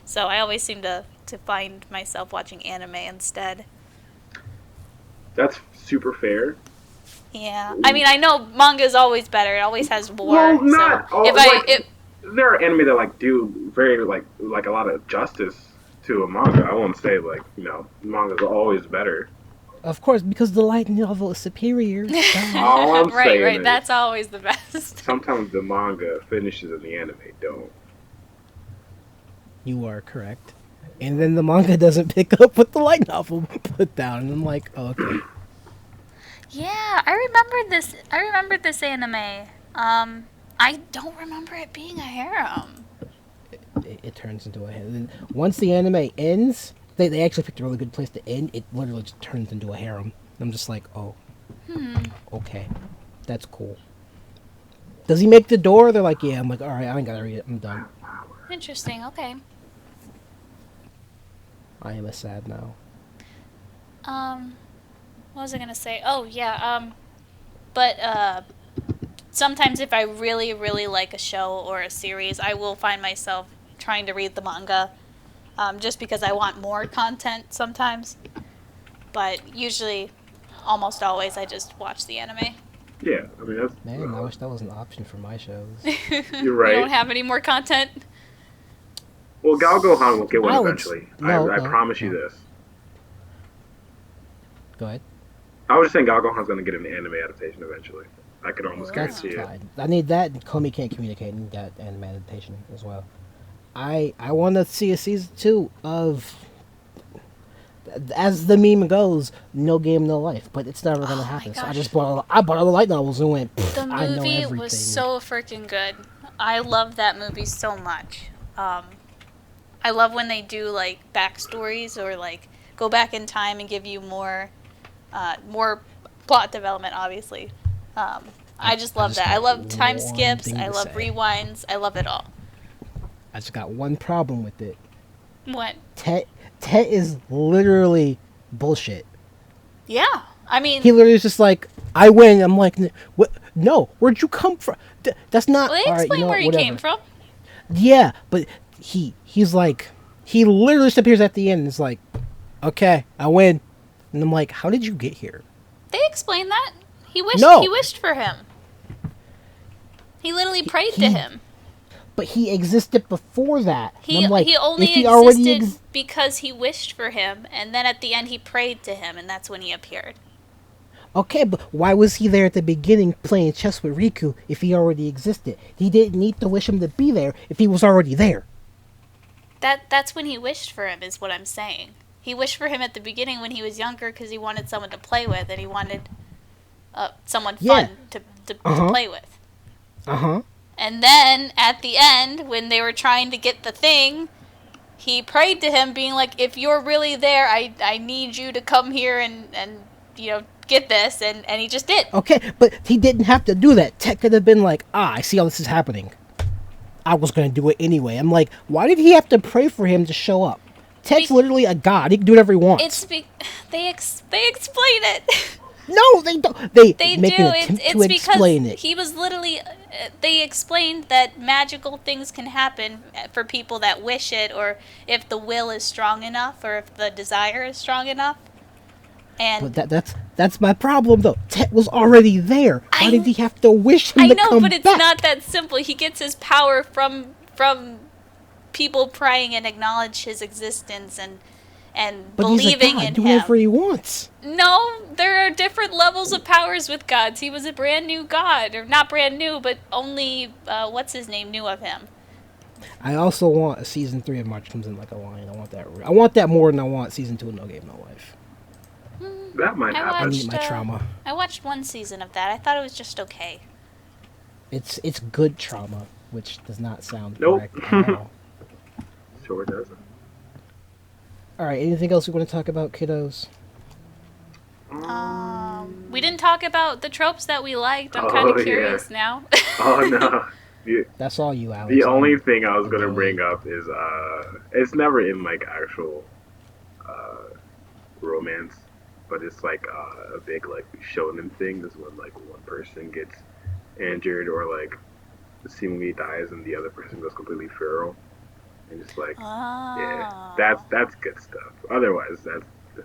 So I always seem to find myself watching anime instead. That's super fair. Yeah. I mean, I know manga is always better. It always has more. Well, not so all. if Like, there are anime that like do very like a lot of justice to a manga. I won't say like manga's always better. Of course, because the light novel is superior. All I'm right, saying right. is That's always the best. sometimes the manga finishes and the anime don't. You are correct. And then the manga doesn't pick up what the light novel put down. And I'm like, oh, okay. Yeah, I remembered this anime. I don't remember it being a harem. It turns into a harem. Once the anime ends, they actually picked a really good place to end. It literally just turns into a harem. I'm just like, oh, okay, that's cool. Does he make the door? They're like, yeah. I'm like, all right, I ain't gotta read it. I'm done. Interesting. Okay. I am a sad now. What was I gonna say? Oh yeah. But sometimes if I really, really like a show or a series, I will find myself trying to read the manga, just because I want more content sometimes. But usually, almost always, I just watch the anime. Yeah, I mean that's. Man, I wish that was an option for my shows. You're right. You don't have any more content? Well, Gal Gohan will get one Alex, eventually. no, I no, promise you no. this. Go ahead. I was just saying Gal Gohan's gonna get an anime adaptation eventually. I could almost That's guarantee it. fine. I need that. And Comey can't communicate and got anime adaptation as well. I want to see a season 2 of, as the meme goes, No Game No Life, but it's never gonna Oh my happen. So I gosh. just bought all the light novels and went. The I know movie everything. was so freaking good. I love that movie so much. I love when they do like backstories or like go back in time and give you more plot development. Obviously, I just love that. I got love time one skips. thing I to love say. rewinds. I love it all. I just got one problem with it. What? Tet is literally bullshit. Yeah, I mean, He literally is just like, I win. I'm like, what? No, where'd you come from? That's not. Well, they all right, explain you know, where he whatever. came from. Yeah, but he's like, he literally just appears at the end and is like, okay, I win. And I'm like, how did you get here? They explain that. He wished. No. He wished for him. He literally prayed to him. But he existed before that. And He I'm like, he only if he already existed because he wished for him, and then at the end he prayed to him, and that's when he appeared. Okay, but why was he there at the beginning playing chess with Riku if he already existed? He didn't need to wish him to be there if he was already there. That's when he wished for him, is what I'm saying. He wished for him at the beginning when he was younger because he wanted someone to play with, and he wanted someone fun to play with. Uh-huh. And then at the end, when they were trying to get the thing, he prayed to him, being like, "If you're really there, I need you to come here and get this," and he just did. Okay, but he didn't have to do that. Tech could have been like, I see how this is happening. I was going to do it anyway. I'm like, why did he have to pray for him to show up? Tech's literally a god. He can do whatever he wants. They explain it. No, they don't. They make do. an attempt It's to because explain it. he was literally. They explained that magical things can happen for people that wish it, or if the will is strong enough, or if the desire is strong enough. And But that's my problem though. Tet was already there. Why did he have to wish him I to know, come but it's back? not that simple. He gets his power from people praying and acknowledge his existence and But he's a believing god. in Do him. whatever he wants. No, there are different levels of powers with gods. He was a brand new god, or not brand new, but only what's his name knew of him. I also want a season 3 of March Comes In Like a Lion. I want that. I want that more than I want season 2 of No Game No Life. That might I happen. I watched, need my trauma. I watched one season of that. I thought it was just okay. It's good trauma, which does not sound Nope. correct at all. Sure doesn't. All right. Anything else you want to talk about, kiddos? We didn't talk about the tropes that we liked. I'm kind Oh, of yeah. curious now. Oh no. That's all you, Alex. The only thing I was I'm gonna doing bring up is it's never in like actual romance, but it's like a big like shonen thing. Is when like one person gets injured or like seemingly dies, and the other person goes completely feral, and just like yeah, that's good stuff. Otherwise, I don't know,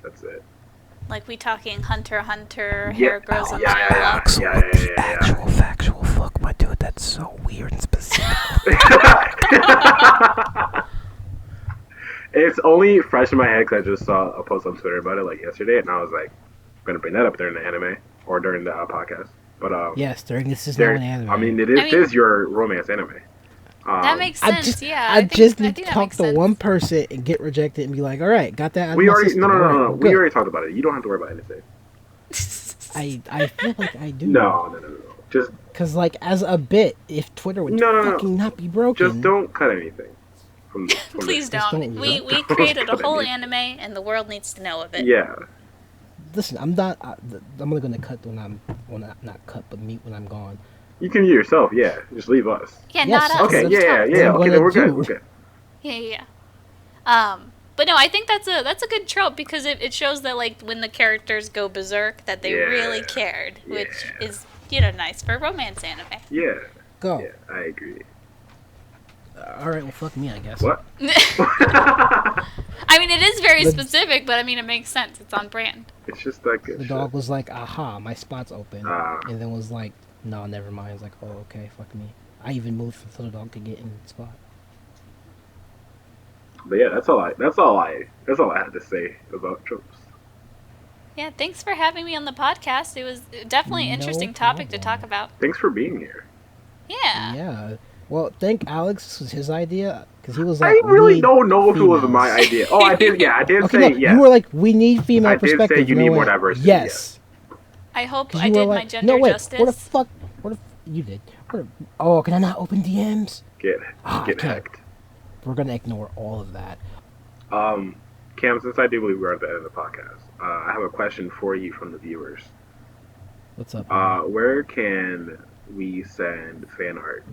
that's it. Like we talking Hunter x Hunter, hair grows on yeah. Actual factual fuck, my dude. That's so weird and specific. It's only fresh in my head because I just saw a post on Twitter about it like yesterday, and I was like, I'm gonna bring that up during the anime or during the podcast. But yes, during this is not an anime. I mean, it is your romance anime. That makes sense. I just need to talk to one person and get rejected and be like, all right, got that. We already no. We already talked about it. You don't have to worry about anything. I feel like I do. No. Just because like as a bit, if Twitter would fucking not be broken, just don't cut anything. From Please this. don't. We created a whole anime, and the world needs to know of it. Yeah. Listen, I'm not. I'm only gonna cut when I'm not cut, but mute when I'm gone. You can mute yourself. Yeah, just leave us. Yeah, Yes, not us. Okay. Let's Yeah. talk. Okay. Then we're good. We're good. Yeah. But no, I think that's a good trope because it shows that like when the characters go berserk, that they really cared, which is nice for romance anime. Yeah. Go. Yeah, I agree. All right, well, fuck me, I guess. What? I mean, it is very specific, but I mean, it makes sense. It's on brand. It's just that good. The dog was like, aha, my spot's open. Ah. And then was like, no, never mind. I was like, oh, okay, fuck me. I even moved so the dog could get in the spot. But yeah, that's all I had to say about tropes. Yeah, thanks for having me on the podcast. It was definitely an interesting topic to talk about. Thanks for being here. Yeah. Yeah. Well, thank Alex. This was his idea. Because he was like, I really don't know if it was females. my idea. Oh, I did. Yeah, I did Okay, say no, yes. you were like, we need female I did say perspective. you know need what? more diversity, Yes. I hope 'Cause I you did were my like, gender no, wait, justice. What the fuck? You did. Oh, can I not open DMs? Get okay. hacked. We're going to ignore all of that. Cam, since I do believe we're at the end of the podcast, I have a question for you from the viewers. What's up? Where can we send fan art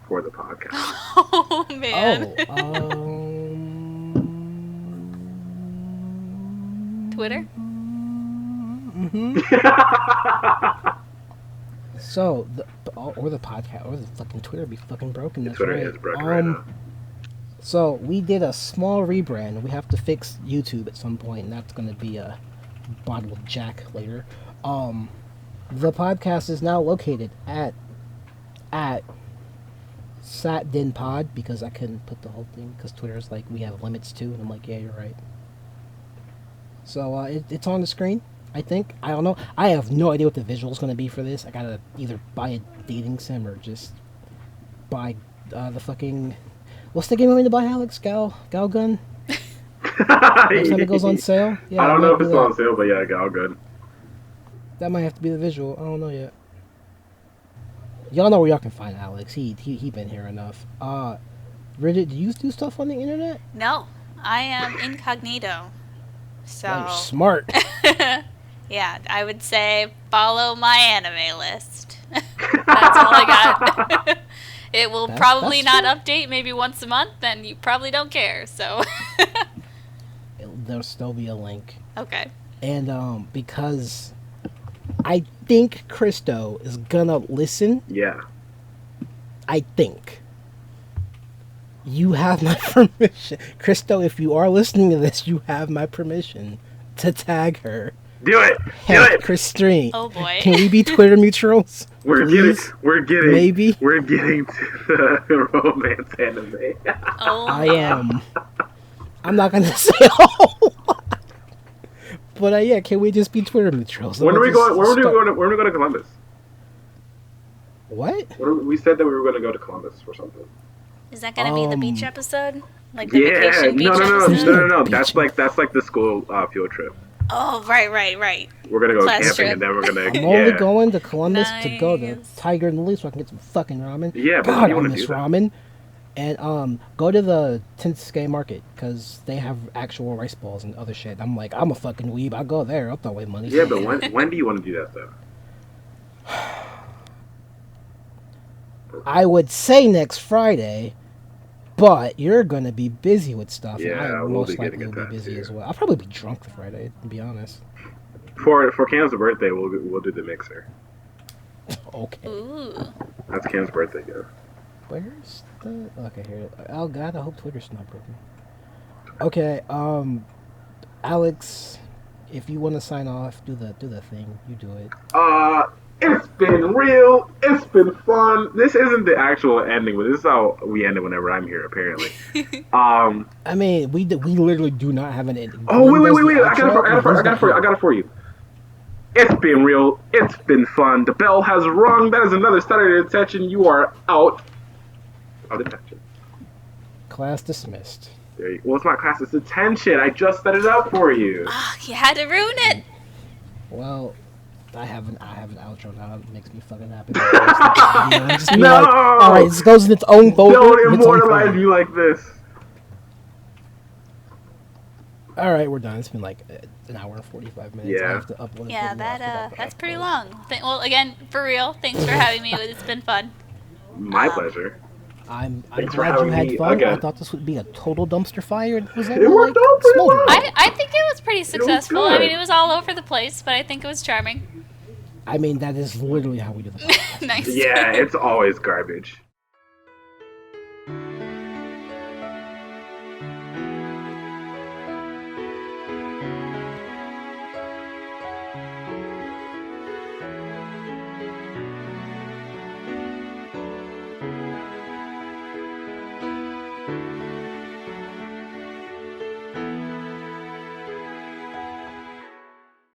for the podcast? Oh man. Oh, Twitter? So or the podcast or the fucking Twitter be fucking broken. That's Twitter right. is broken right now. So we did a small rebrand. We have to fix YouTube at some point, and that's going to be a bottle of Jack later. The podcast is now located at SatDinPod because I couldn't put the whole thing because Twitter's like we have limits too, and I'm like, yeah, you're right. So it's on the screen. I think. I don't know. I have no idea what the visual is going to be for this. I gotta either buy a dating sim or just buy the fucking. What's the game I'm going to buy, Alex? Gal Gun? Next time it goes on sale? Yeah, I don't know if it's that. on sale, but yeah, all good. That might have to be the visual. I don't know yet. Y'all know where y'all can find Alex. He been here enough. Bridget, do you do stuff on the internet? No, I am incognito. So Oh, you're smart. yeah, I would say follow my anime list. That's all I got. It will probably that's not update maybe once a month, and you probably don't care, so. There'll still be a link. Okay. And because I think Christo is gonna listen, Yeah. I think you have my permission. Christo, if you are listening to this, you have my permission to tag her. Do it. Hey, Do it. Christine. Oh boy. Can we be Twitter mutuals? We're Please? getting. We're getting. Maybe? We're getting to the romance anime. Oh, I am. I'm not gonna say a whole lot. But yeah, can we just be Twitter mutuals? When are we going? When are we Start- going? When are we going to Columbus? What? We said that we were going to go to Columbus or something. Is that gonna be the beach episode? Like the Yeah. vacation beach episode? No. Beach. That's like the school field trip. Oh, right. We're gonna go Class camping trip. and then we're gonna. I'm only going to Columbus to go to Nice. Tiger and the Lily so I can get some fucking ramen. Yeah, but God, you I wanna miss do that. ramen. And go to the Tensuke Market because they have actual rice balls and other shit. I'm like, I'm a fucking weeb. I'll go there. I'll throw away money. Yeah, but when do you want to do that though? I would say next Friday, but you're gonna be busy with stuff. Yeah, and I we'll most be likely getting will at be that, busy too. as well. I'll probably be drunk for Friday, to be honest. For Cam's birthday, we'll do the mixer. Okay. Ooh. That's Cam's birthday gift. Where's the? Okay, here. Oh God, I hope Twitter's not broken. Okay, Alex, if you want to sign off, do the thing. You do it. It's been real. It's been fun. This isn't the actual ending, but this is how we end it whenever I'm here. Apparently. I mean, we literally do not have an ending. Oh Glenn does wait! the I got outro, it for you. It's been real. It's been fun. The bell has rung. That is another Saturday detention. You are out of detention. Class dismissed. There you. Well, it's not class. It's detention. I just set it up for you. Ah, you had to ruin it. Well, I have an outro now. It makes me fucking happy. Just be No! like, all right, this goes in its own folder. Don't its own immortalize folder. you like this. All right, we're done. It's been like an hour and 45 minutes. Yeah. I have to upload it. Yeah, I forgot to that's pretty upload. long. Well, again, for real, thanks for having me. It's been fun. My pleasure. I'm Thanks for glad you having had me fun. again. I thought this would be a total dumpster fire. Was that It worked out pretty smoldering? well. I think it was pretty successful. I good. mean, it was all over the place, but I think it was charming. I mean, that is literally how we do the podcast. Nice. Yeah, it's always garbage.